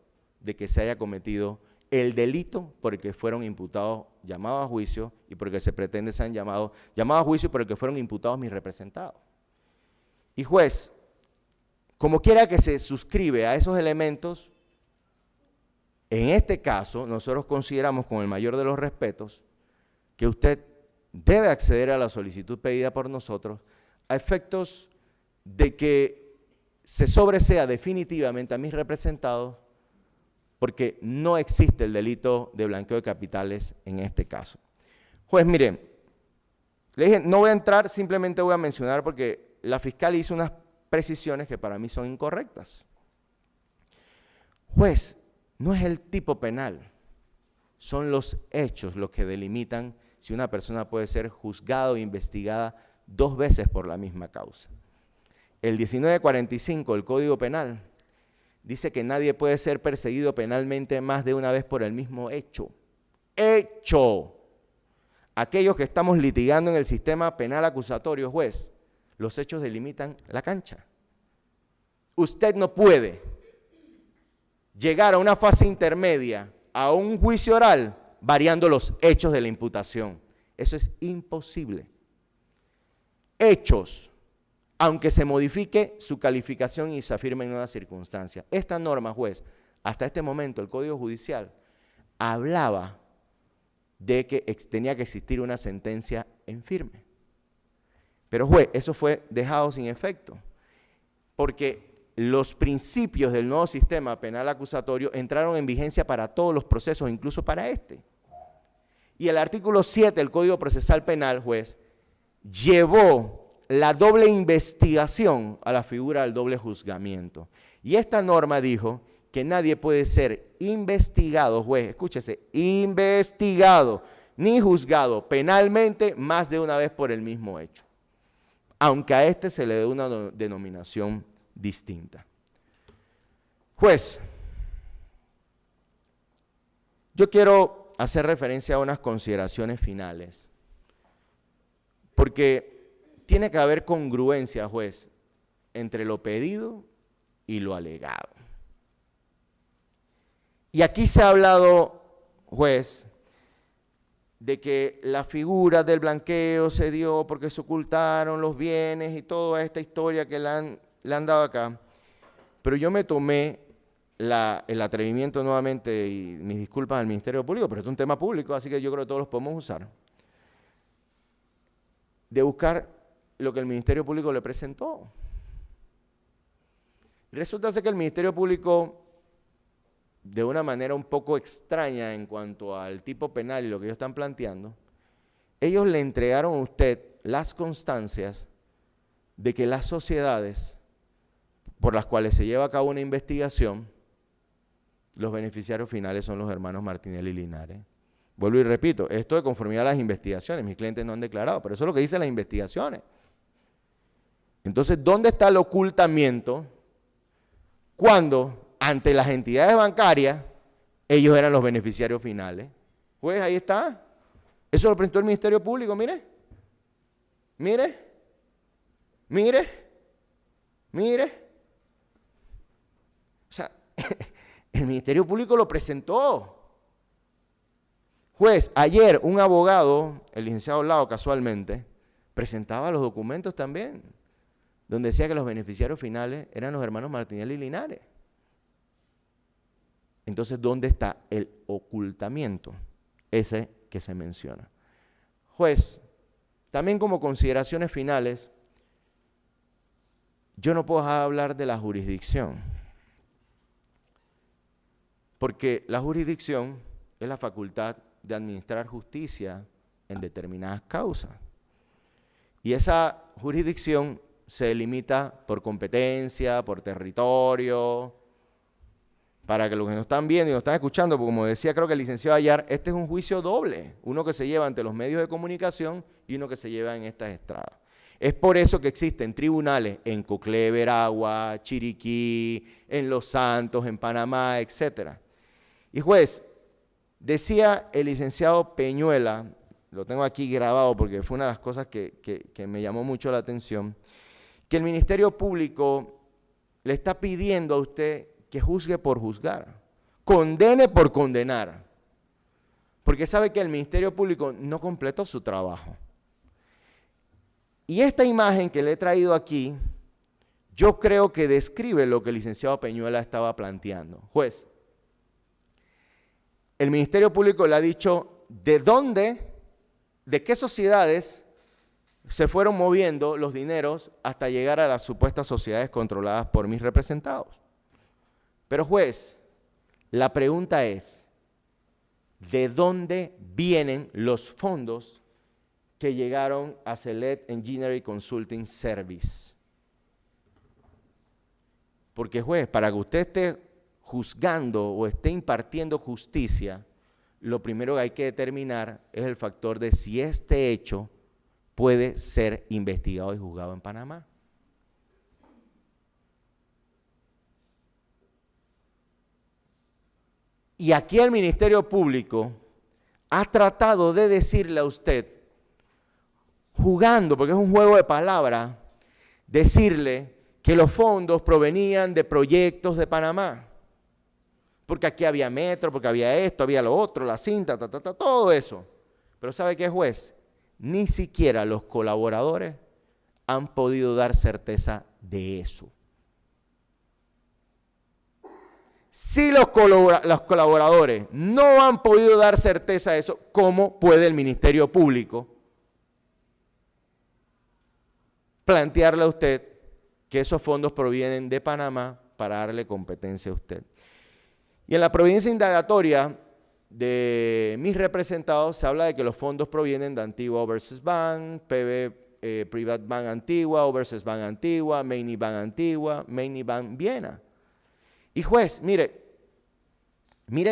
de que se haya cometido el delito por el que fueron imputados, llamados a juicio, y por el que se pretende sean llamados a juicio por el que fueron imputados mis representados. Y juez, como quiera que se suscribe a esos elementos, en este caso nosotros consideramos con el mayor de los respetos que usted debe acceder a la solicitud pedida por nosotros a efectos de que se sobresea definitivamente a mis representados, porque no existe el delito de blanqueo de capitales en este caso. Juez, mire, le dije, no voy a entrar, simplemente voy a mencionar porque la fiscal hizo unas precisiones que para mí son incorrectas. Juez, no es el tipo penal, son los hechos los que delimitan si una persona puede ser juzgada o investigada 2 veces por la misma causa. El 1945 del Código Penal dice que nadie puede ser perseguido penalmente más de una vez por el mismo hecho. hecho. Aquellos que estamos litigando en el sistema penal acusatorio, juez, los hechos delimitan la cancha. Usted no puede llegar a una fase intermedia, a un juicio oral, variando los hechos de la imputación. Eso es imposible. Hechos, aunque se modifique su calificación y se afirme en nuevas circunstancias. Esta norma, juez, hasta este momento el Código Judicial hablaba de que tenía que existir una sentencia en firme. Pero juez, eso fue dejado sin efecto, porque los principios del nuevo sistema penal acusatorio entraron en vigencia para todos los procesos, incluso para este. Y el artículo 7 del Código Procesal Penal, juez, llevó la doble investigación a la figura del doble juzgamiento. Y esta norma dijo que nadie puede ser investigado, juez, escúchese, investigado ni juzgado penalmente más de una vez por el mismo hecho, aunque a este se le dé una denominación distinta. Juez, yo quiero hacer referencia a unas consideraciones finales, porque tiene que haber congruencia, juez, entre lo pedido y lo alegado. Y aquí se ha hablado, juez, de que la figura del blanqueo se dio porque se ocultaron los bienes y toda esta historia que le han dado acá. Pero yo me tomé el atrevimiento nuevamente, y mis disculpas al Ministerio Público, pero esto es un tema público, así que yo creo que todos los podemos usar, de buscar lo que el Ministerio Público le presentó. Resulta ser que el Ministerio Público, de una manera un poco extraña en cuanto al tipo penal y lo que ellos están planteando, ellos le entregaron a usted las constancias de que las sociedades por las cuales se lleva a cabo una investigación, los beneficiarios finales son los hermanos Martinelli y Linares. Vuelvo y repito, esto de conformidad a las investigaciones, mis clientes no han declarado, pero eso es lo que dicen las investigaciones. Entonces, ¿dónde está el ocultamiento cuando ante las entidades bancarias ellos eran los beneficiarios finales? Pues ahí está. Eso lo presentó el Ministerio Público, mire. Mire. Mire. Mire. O sea, el Ministerio Público lo presentó. Juez, ayer un abogado, el licenciado Lao casualmente, presentaba los documentos también, donde decía que los beneficiarios finales eran los hermanos Martinelli y Linares. Entonces, ¿dónde está el ocultamiento? Ese que se menciona. Juez, también como consideraciones finales, yo no puedo dejar de hablar de la jurisdicción, porque la jurisdicción es la facultad de administrar justicia en determinadas causas. Y esa jurisdicción se delimita por competencia, por territorio. Para que los que nos están viendo y nos están escuchando, porque como decía creo que el licenciado Ayar, este es un juicio doble, uno que se lleva ante los medios de comunicación y uno que se lleva en estas estradas. Es por eso que existen tribunales en Coclé, Veragua, Chiriquí, en Los Santos, en Panamá, etc. Y juez, decía el licenciado Peñuela, lo tengo aquí grabado porque fue una de las cosas que me llamó mucho la atención, que el Ministerio Público le está pidiendo a usted que juzgue por juzgar, condene por condenar, porque sabe que el Ministerio Público no completó su trabajo. Y esta imagen que le he traído aquí, yo creo que describe lo que el licenciado Peñuela estaba planteando. Juez, el Ministerio Público le ha dicho de dónde, de qué sociedades se fueron moviendo los dineros hasta llegar a las supuestas sociedades controladas por mis representados. Pero juez, la pregunta es, ¿de dónde vienen los fondos que llegaron a Select Engineering Consulting Service? Porque juez, para que usted esté juzgando o esté impartiendo justicia, lo primero que hay que determinar es el factor de si este hecho puede ser investigado y juzgado en Panamá. Y aquí el Ministerio Público ha tratado de decirle a usted, jugando, porque es un juego de palabras, decirle que los fondos provenían de proyectos de Panamá. Porque aquí había metro, porque había esto, había lo otro, la cinta, todo eso. Pero ¿sabe qué, juez? Ni siquiera los colaboradores han podido dar certeza de eso. Si los colaboradores no han podido dar certeza de eso, ¿cómo puede el Ministerio Público plantearle a usted que esos fondos provienen de Panamá para darle competencia a usted? Y en la providencia indagatoria de mis representados se habla de que los fondos provienen de Antigua Overseas Bank, PB Private Bank Antigua, Overseas Bank Antigua, Maini Bank Antigua, Maini Bank Viena. Y juez, mire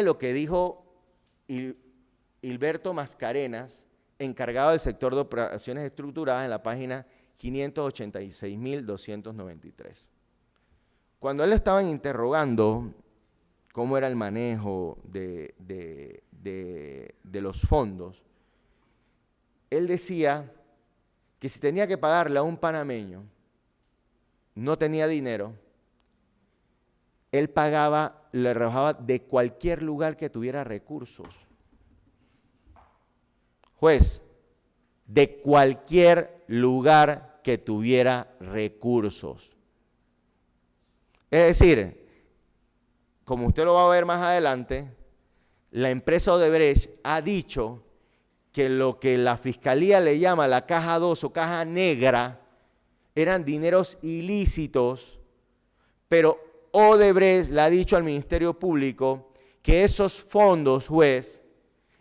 lo que dijo Hilberto Mascarenas, encargado del sector de operaciones estructuradas en la página 586.293. Cuando él estaban interrogando cómo era el manejo de los fondos, él decía que si tenía que pagarle a un panameño, no tenía dinero, él pagaba, le rebajaba de cualquier lugar que tuviera recursos. Juez, de cualquier lugar que tuviera recursos. Es decir, como usted lo va a ver más adelante, la empresa Odebrecht ha dicho que lo que la Fiscalía le llama la caja 2 o caja negra eran dineros ilícitos, pero Odebrecht le ha dicho al Ministerio Público que esos fondos, juez,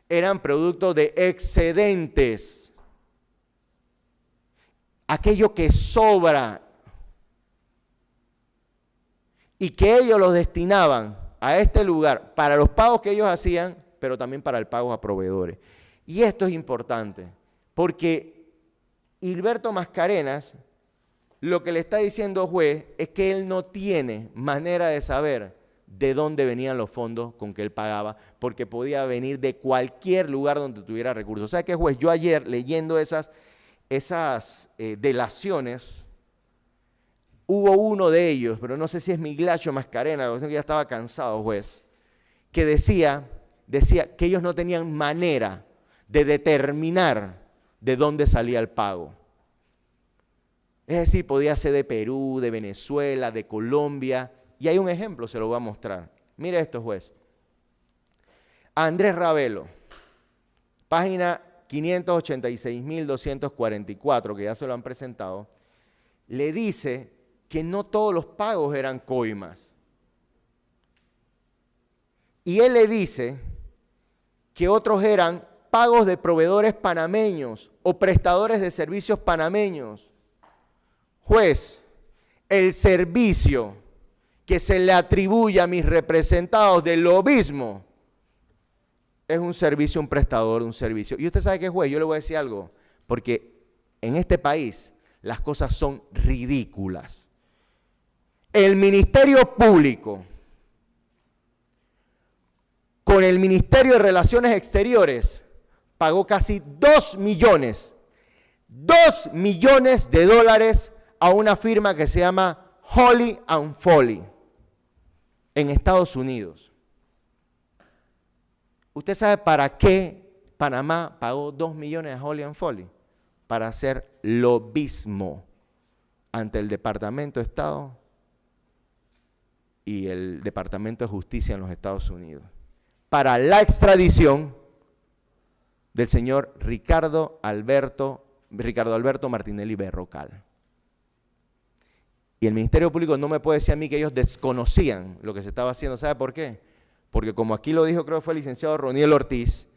eran producto de excedentes. Aquello que sobra. Y que ellos los destinaban a este lugar para los pagos que ellos hacían, pero también para el pago a proveedores. Y esto es importante, porque Hilberto Mascarenas lo que le está diciendo juez es que él no tiene manera de saber de dónde venían los fondos con que él pagaba, porque podía venir de cualquier lugar donde tuviera recursos. ¿Sabe qué, juez? Yo ayer, leyendo esas delaciones, hubo uno de ellos, pero no sé si es Miglacho Mascarenas, que ya estaba cansado, juez, que decía que ellos no tenían manera de determinar de dónde salía el pago. Es decir, podía ser de Perú, de Venezuela, de Colombia. Y hay un ejemplo, se lo voy a mostrar. Mire esto, juez. Andrés Ravelo, página 586.244, que ya se lo han presentado, le dice que no todos los pagos eran coimas. Y él le dice que otros eran pagos de proveedores panameños o prestadores de servicios panameños. Juez, el servicio que se le atribuye a mis representados del lobismo es un servicio, un prestador de un servicio. Y usted sabe qué, juez, yo le voy a decir algo, porque en este país las cosas son ridículas. El Ministerio Público con el Ministerio de Relaciones Exteriores pagó casi 2 millones de dólares a una firma que se llama Holly and Foley en Estados Unidos. ¿Usted sabe para qué Panamá pagó 2 millones a Holly and Foley? Para hacer lobismo ante el Departamento de Estado y el Departamento de Justicia en los Estados Unidos, para la extradición del señor Ricardo Alberto Martinelli Berrocal. Y el Ministerio Público no me puede decir a mí que ellos desconocían lo que se estaba haciendo. ¿Sabe por qué? Porque como aquí lo dijo, creo que fue el licenciado Roniel Ortiz,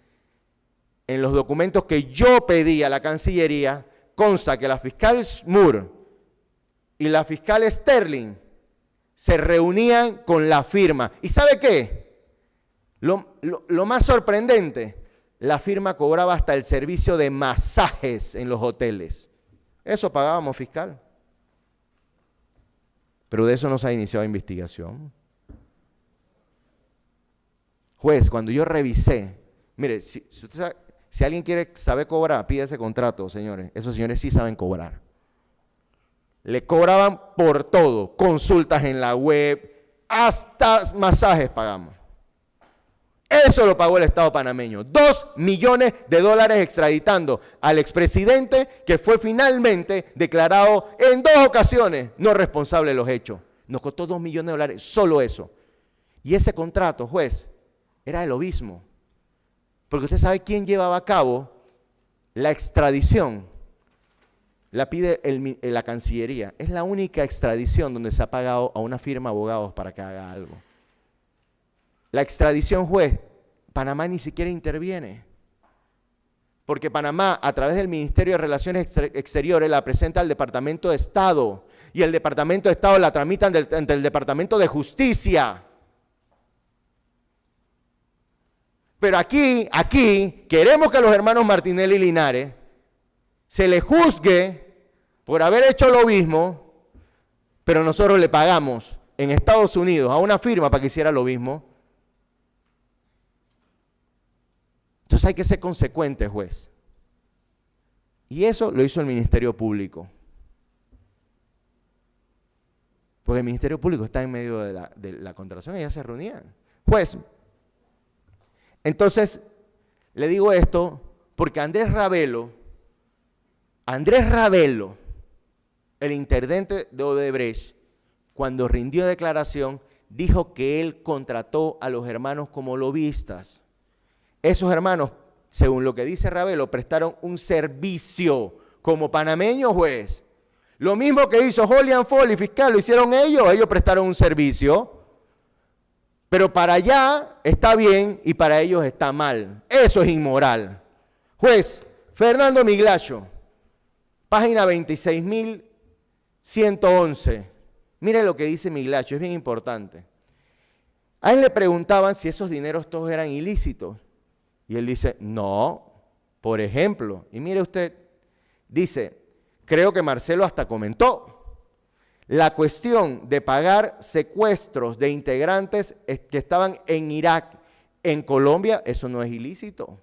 en los documentos que yo pedí a la Cancillería, consta que la fiscal Moore y la fiscal Sterling se reunían con la firma. ¿Y sabe qué? Lo más sorprendente, la firma cobraba hasta el servicio de masajes en los hoteles. Eso pagábamos, fiscal. Pero de eso no se ha iniciado investigación. Juez, cuando yo revisé Mire, si alguien quiere saber cobrar, pide ese contrato, señores. Esos señores sí saben cobrar. Le cobraban por todo, consultas en la web, hasta masajes pagamos. Eso lo pagó el Estado panameño. $2 millones extraditando al expresidente que fue finalmente declarado en 2 ocasiones no responsable de los hechos. Nos costó $2 millones, solo eso. Y ese contrato, juez, era el obismo. Porque usted sabe quién llevaba a cabo la extradición. La pide la Cancillería. Es la única extradición donde se ha pagado a una firma de abogados para que haga algo. La extradición, juez, Panamá ni siquiera interviene. Porque Panamá, a través del Ministerio de Relaciones Exteriores, la presenta al Departamento de Estado. Y el Departamento de Estado la tramita ante el Departamento de Justicia. Pero aquí, queremos que a los hermanos Martinelli y Linares se les juzgue por haber hecho lo mismo, pero nosotros le pagamos en Estados Unidos a una firma para que hiciera lo mismo. Entonces hay que ser consecuente, juez. Y eso lo hizo el Ministerio Público. Porque el Ministerio Público está en medio de la contratación y ya se reunían. Juez, entonces le digo esto porque Andrés Ravelo, el intendente de Odebrecht, cuando rindió declaración, dijo que él contrató a los hermanos como lobistas. Esos hermanos, según lo que dice Ravelo, prestaron un servicio como panameños, juez. Lo mismo que hizo Julian Foley, fiscal, lo hicieron ellos prestaron un servicio. Pero para allá está bien y para ellos está mal. Eso es inmoral. Juez, Fernando Miglacho, página 26.111. Mire lo que dice Miglacho, es bien importante. A él le preguntaban si esos dineros todos eran ilícitos. Y él dice, no, por ejemplo, y mire usted, dice, creo que Marcelo hasta comentó, la cuestión de pagar secuestros de integrantes que estaban en Irak, en Colombia, eso no es ilícito.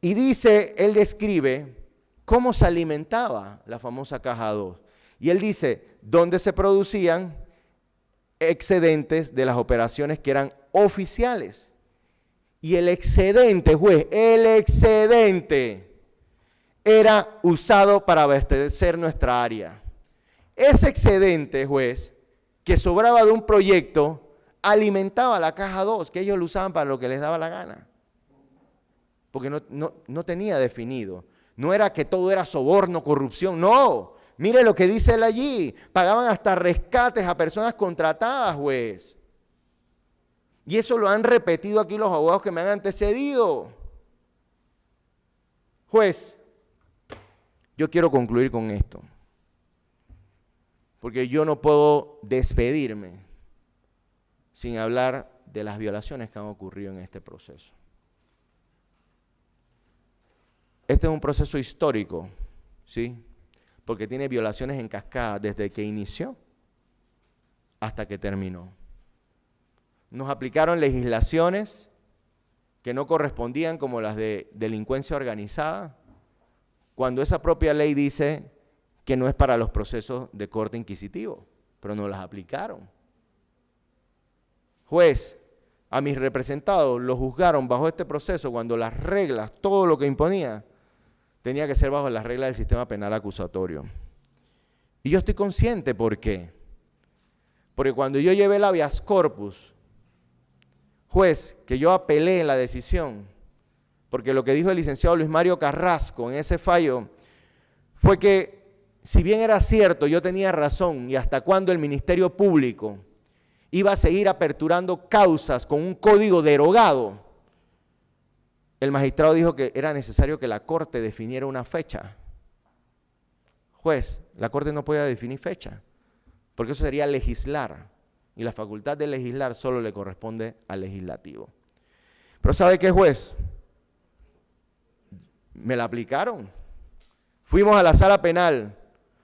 Y dice, él describe cómo se alimentaba la famosa caja 2. Y él dice, dónde se producían excedentes de las operaciones que eran oficiales. Y el excedente, juez, el excedente era usado para abastecer nuestra área. Ese excedente, juez, que sobraba de un proyecto, alimentaba la caja 2, que ellos lo usaban para lo que les daba la gana. Porque no tenía definido. No era que todo era soborno, corrupción, no. Mire lo que dice él allí. Pagaban hasta rescates a personas contratadas, juez. Y eso lo han repetido aquí los abogados que me han antecedido. Juez, yo quiero concluir con esto. Porque yo no puedo despedirme sin hablar de las violaciones que han ocurrido en este proceso. Este es un proceso histórico, ¿sí? Porque tiene violaciones en cascada desde que inició hasta que terminó. Nos aplicaron legislaciones que no correspondían como las de delincuencia organizada, cuando esa propia ley dice que no es para los procesos de corte inquisitivo, pero nos las aplicaron. Juez, a mis representados los juzgaron bajo este proceso cuando las reglas, todo lo que imponía, tenía que ser bajo las reglas del sistema penal acusatorio. Y yo estoy consciente, ¿por qué? Porque cuando yo llevé el habeas corpus, juez, que yo apelé en la decisión, porque lo que dijo el licenciado Luis Mario Carrasco en ese fallo fue que, si bien era cierto, yo tenía razón, y hasta cuándo el Ministerio Público iba a seguir aperturando causas con un código derogado, el magistrado dijo que era necesario que la Corte definiera una fecha. Juez, la Corte no podía definir fecha, porque eso sería legislar. Y la facultad de legislar solo le corresponde al legislativo. Pero ¿sabe qué, juez? Me la aplicaron. Fuimos a la sala penal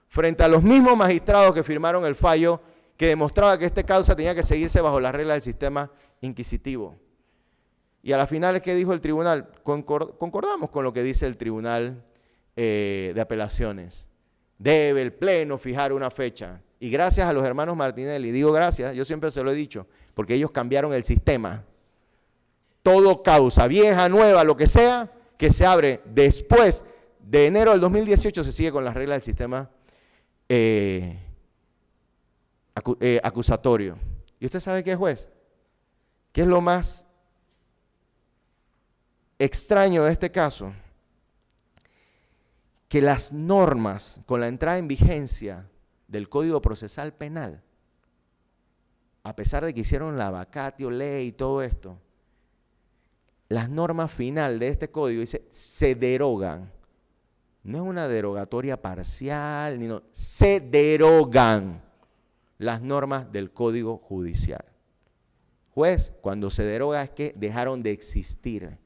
frente a los mismos magistrados que firmaron el fallo que demostraba que esta causa tenía que seguirse bajo las reglas del sistema inquisitivo. Y a la final, ¿qué dijo el tribunal? Concordamos con lo que dice el tribunal de apelaciones. Debe el pleno fijar una fecha. Y gracias a los hermanos Martinelli, digo gracias, yo siempre se lo he dicho, porque ellos cambiaron el sistema. Todo causa, vieja, nueva, lo que sea, que se abre después de enero del 2018, se sigue con las reglas del sistema acusatorio. ¿Y usted sabe qué es, juez? ¿Qué es lo más extraño de este caso? Que las normas con la entrada en vigencia del Código Procesal Penal, a pesar de que hicieron la vacatio, ley y todo esto, las normas final de este código dice se derogan. No es una derogatoria parcial, ni no, se derogan las normas del Código Judicial. Juez, cuando se deroga es que dejaron de existir.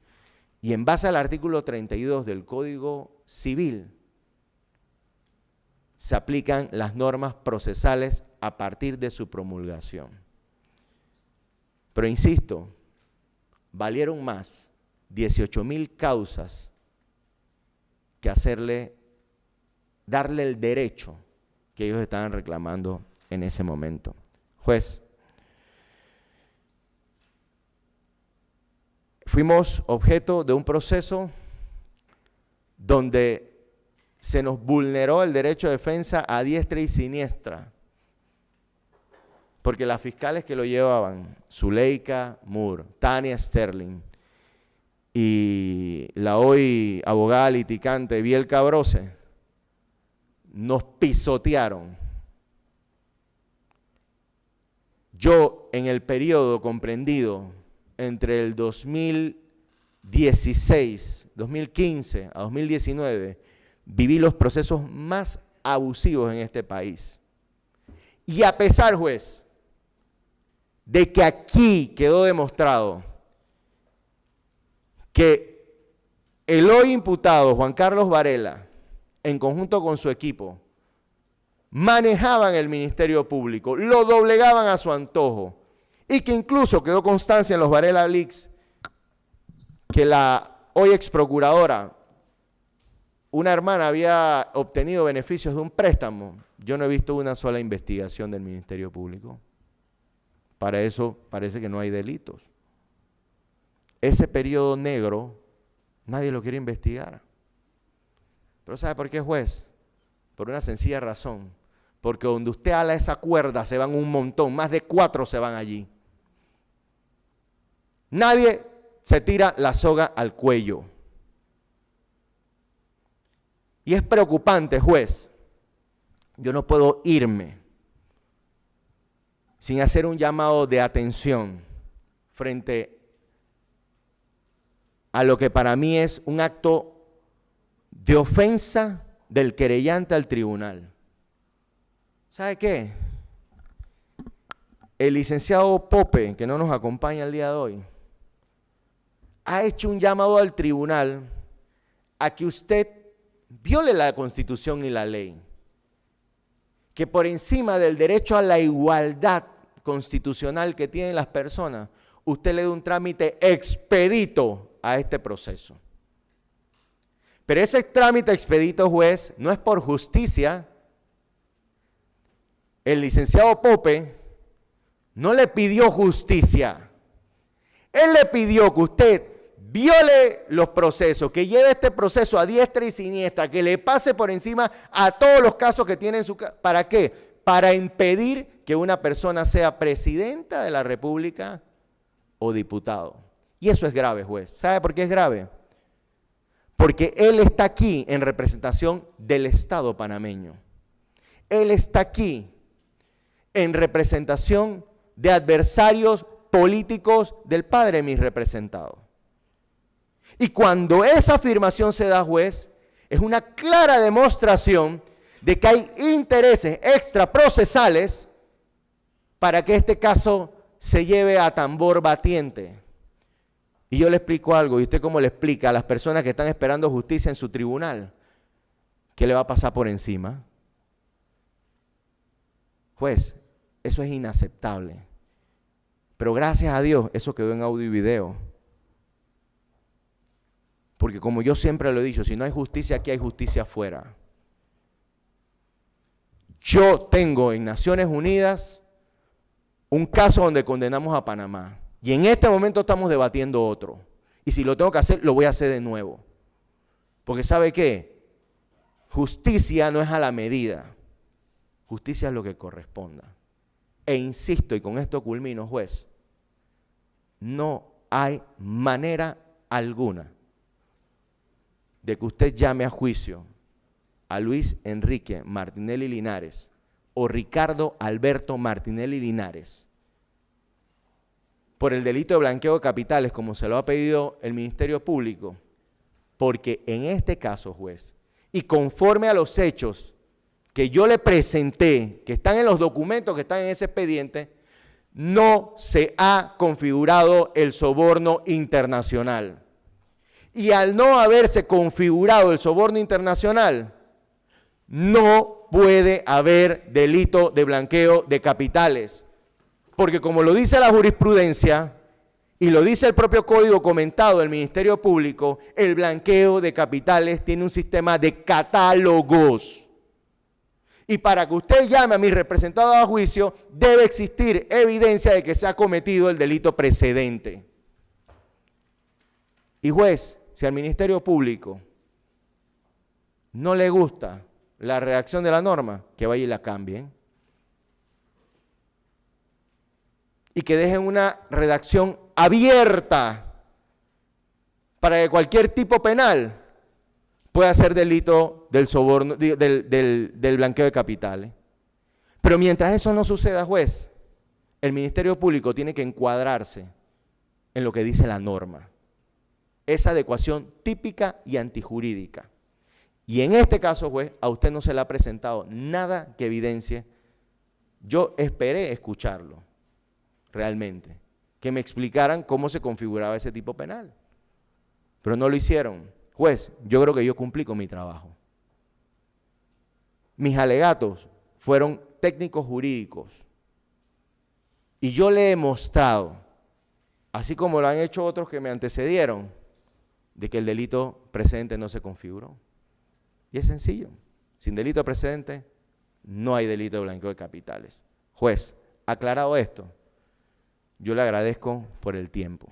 Y en base al artículo 32 del Código Civil, se aplican las normas procesales a partir de su promulgación. Pero insisto, valieron más 18,000 causas que darle el derecho que ellos estaban reclamando en ese momento. Juez, fuimos objeto de un proceso donde se nos vulneró el derecho de defensa a diestra y siniestra, porque las fiscales que lo llevaban, Zuleika Moore, Tania Sterling y la hoy abogada litigante Biel Cabrose, nos pisotearon. Yo, en el periodo comprendido entre el 2015 a 2019, viví los procesos más abusivos en este país. Y a pesar, juez, de que aquí quedó demostrado que el hoy imputado Juan Carlos Varela, en conjunto con su equipo, manejaban el Ministerio Público, lo doblegaban a su antojo, y que incluso quedó constancia en los Varela Leaks que la hoy ex procuradora, una hermana, había obtenido beneficios de un préstamo. Yo no he visto una sola investigación del Ministerio Público. Para eso parece que no hay delitos. Ese periodo negro nadie lo quiere investigar. Pero ¿sabe por qué, juez? Por una sencilla razón. Porque donde usted ala esa cuerda se van un montón, más de 4 se van allí. Nadie se tira la soga al cuello. Y es preocupante, juez. Yo no puedo irme sin hacer un llamado de atención frente a lo que para mí es un acto de ofensa del querellante al tribunal. ¿Sabe qué? El licenciado Pope, que no nos acompaña el día de hoy, ha hecho un llamado al tribunal a que usted viole la Constitución y la ley, que por encima del derecho a la igualdad constitucional que tienen las personas, usted le dé un trámite expedito a este proceso. Pero ese trámite expedito, juez, no es por justicia. El licenciado Pope no le pidió justicia. Él le pidió que usted viole los procesos, que lleve este proceso a diestra y siniestra, que le pase por encima a todos los casos que tiene en su casa. ¿Para qué? Para impedir que una persona sea presidenta de la República o diputado. Y eso es grave, juez. ¿Sabe por qué es grave? Porque él está aquí en representación del Estado panameño. Él está aquí en representación de adversarios políticos del padre de mis representados. Y cuando esa afirmación se da, juez, es una clara demostración de que hay intereses extraprocesales para que este caso se lleve a tambor batiente. Y yo le explico algo, ¿y usted cómo le explica a las personas que están esperando justicia en su tribunal? ¿Qué le va a pasar por encima? Juez, eso es inaceptable. Pero gracias a Dios, eso quedó en audio y video. Porque como yo siempre lo he dicho, si no hay justicia aquí, hay justicia afuera. Yo tengo en Naciones Unidas un caso donde condenamos a Panamá. Y en este momento estamos debatiendo otro. Y si lo tengo que hacer, lo voy a hacer de nuevo. Porque ¿sabe qué? Justicia no es a la medida. Justicia es lo que corresponda. E insisto, y con esto culmino, juez, no hay manera alguna de que usted llame a juicio a Luis Enrique Martinelli Linares o Ricardo Alberto Martinelli Linares por el delito de blanqueo de capitales, como se lo ha pedido el Ministerio Público, porque en este caso, juez, y conforme a los hechos que yo le presenté, que están en los documentos que están en ese expediente, no se ha configurado el soborno internacional. Y al no haberse configurado el soborno internacional, no puede haber delito de blanqueo de capitales. Porque como lo dice la jurisprudencia y lo dice el propio código comentado del Ministerio Público, el blanqueo de capitales tiene un sistema de catálogos. Y para que usted llame a mi representado a juicio, debe existir evidencia de que se ha cometido el delito precedente. Y juez, si al Ministerio Público no le gusta la redacción de la norma, que vaya y la cambien. Y que dejen una redacción abierta para que cualquier tipo penal pueda ser delito del soborno, del blanqueo de capitales. Pero mientras eso no suceda, juez, el Ministerio Público tiene que encuadrarse en lo que dice la norma. Esa adecuación típica y antijurídica. Y en este caso, juez, a usted no se le ha presentado nada que evidencie. Yo esperé escucharlo, realmente, que me explicaran cómo se configuraba ese tipo penal. Pero no lo hicieron. Juez, yo creo que yo cumplí con mi trabajo. Mis alegatos fueron técnicos jurídicos. Y yo le he mostrado, así como lo han hecho otros que me antecedieron, de que el delito precedente no se configuró. Y es sencillo. Sin delito precedente, no hay delito de blanqueo de capitales. Juez, aclarado esto, yo le agradezco por el tiempo.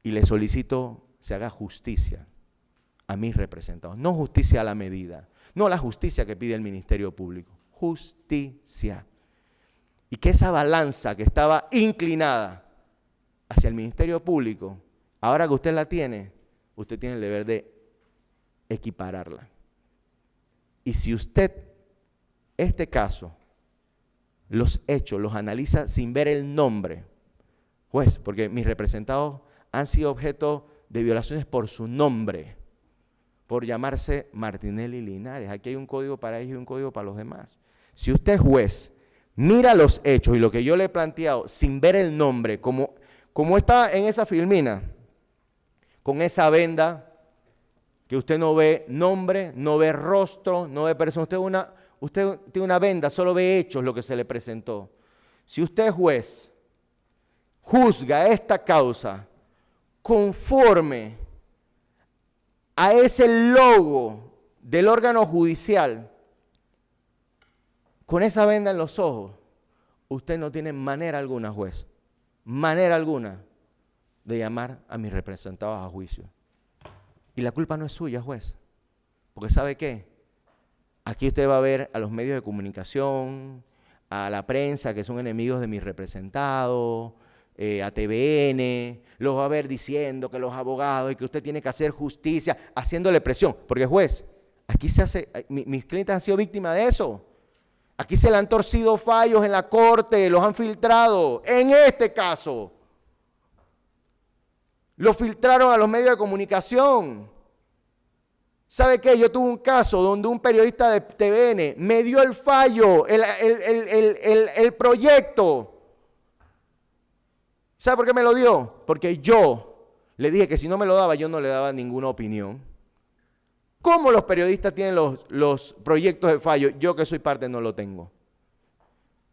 Y le solicito se haga justicia a mis representados. No justicia a la medida, no la justicia que pide el Ministerio Público. Justicia. Y que esa balanza que estaba inclinada hacia el Ministerio Público, ahora que usted la tiene, usted tiene el deber de equipararla. Y si usted, este caso, los hechos, los analiza sin ver el nombre, juez, porque mis representados han sido objeto de violaciones por su nombre, por llamarse Martinelli Linares. Aquí hay un código para ellos y un código para los demás. Si usted, juez, mira los hechos y lo que yo le he planteado sin ver el nombre, como está en esa filmina, con esa venda, que usted no ve nombre, no ve rostro, no ve persona, usted tiene una venda, solo ve hechos lo que se le presentó. Si usted, juez, juzga esta causa conforme a ese logo del órgano judicial, con esa venda en los ojos, usted no tiene manera alguna, juez, manera alguna de llamar a mis representados a juicio. Y la culpa no es suya, juez, porque ¿sabe qué? Aquí usted va a ver a los medios de comunicación, a la prensa que son enemigos de mis representados, a TVN, los va a ver diciendo que los abogados y que usted tiene que hacer justicia, haciéndole presión. Porque juez, aquí se hace, mis clientes han sido víctimas de eso. Aquí se le han torcido fallos en la corte, los han filtrado. En este caso, lo filtraron a los medios de comunicación. ¿Sabe qué? Yo tuve un caso donde un periodista de TVN me dio el fallo, el proyecto. ¿Sabe por qué me lo dio? Porque yo le dije que si no me lo daba, yo no le daba ninguna opinión. ¿Cómo los periodistas tienen los proyectos de fallo? Yo que soy parte no lo tengo.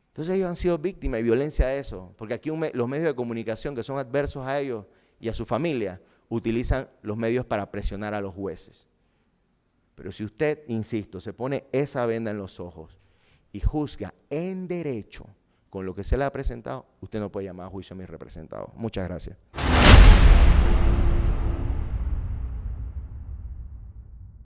Entonces ellos han sido víctimas de violencia de eso. Porque aquí los medios de comunicación que son adversos a ellos y a su familia utilizan los medios para presionar a los jueces. Pero si usted, insisto, se pone esa venda en los ojos y juzga en derecho con lo que se le ha presentado, usted no puede llamar a juicio a mis representados. Muchas gracias.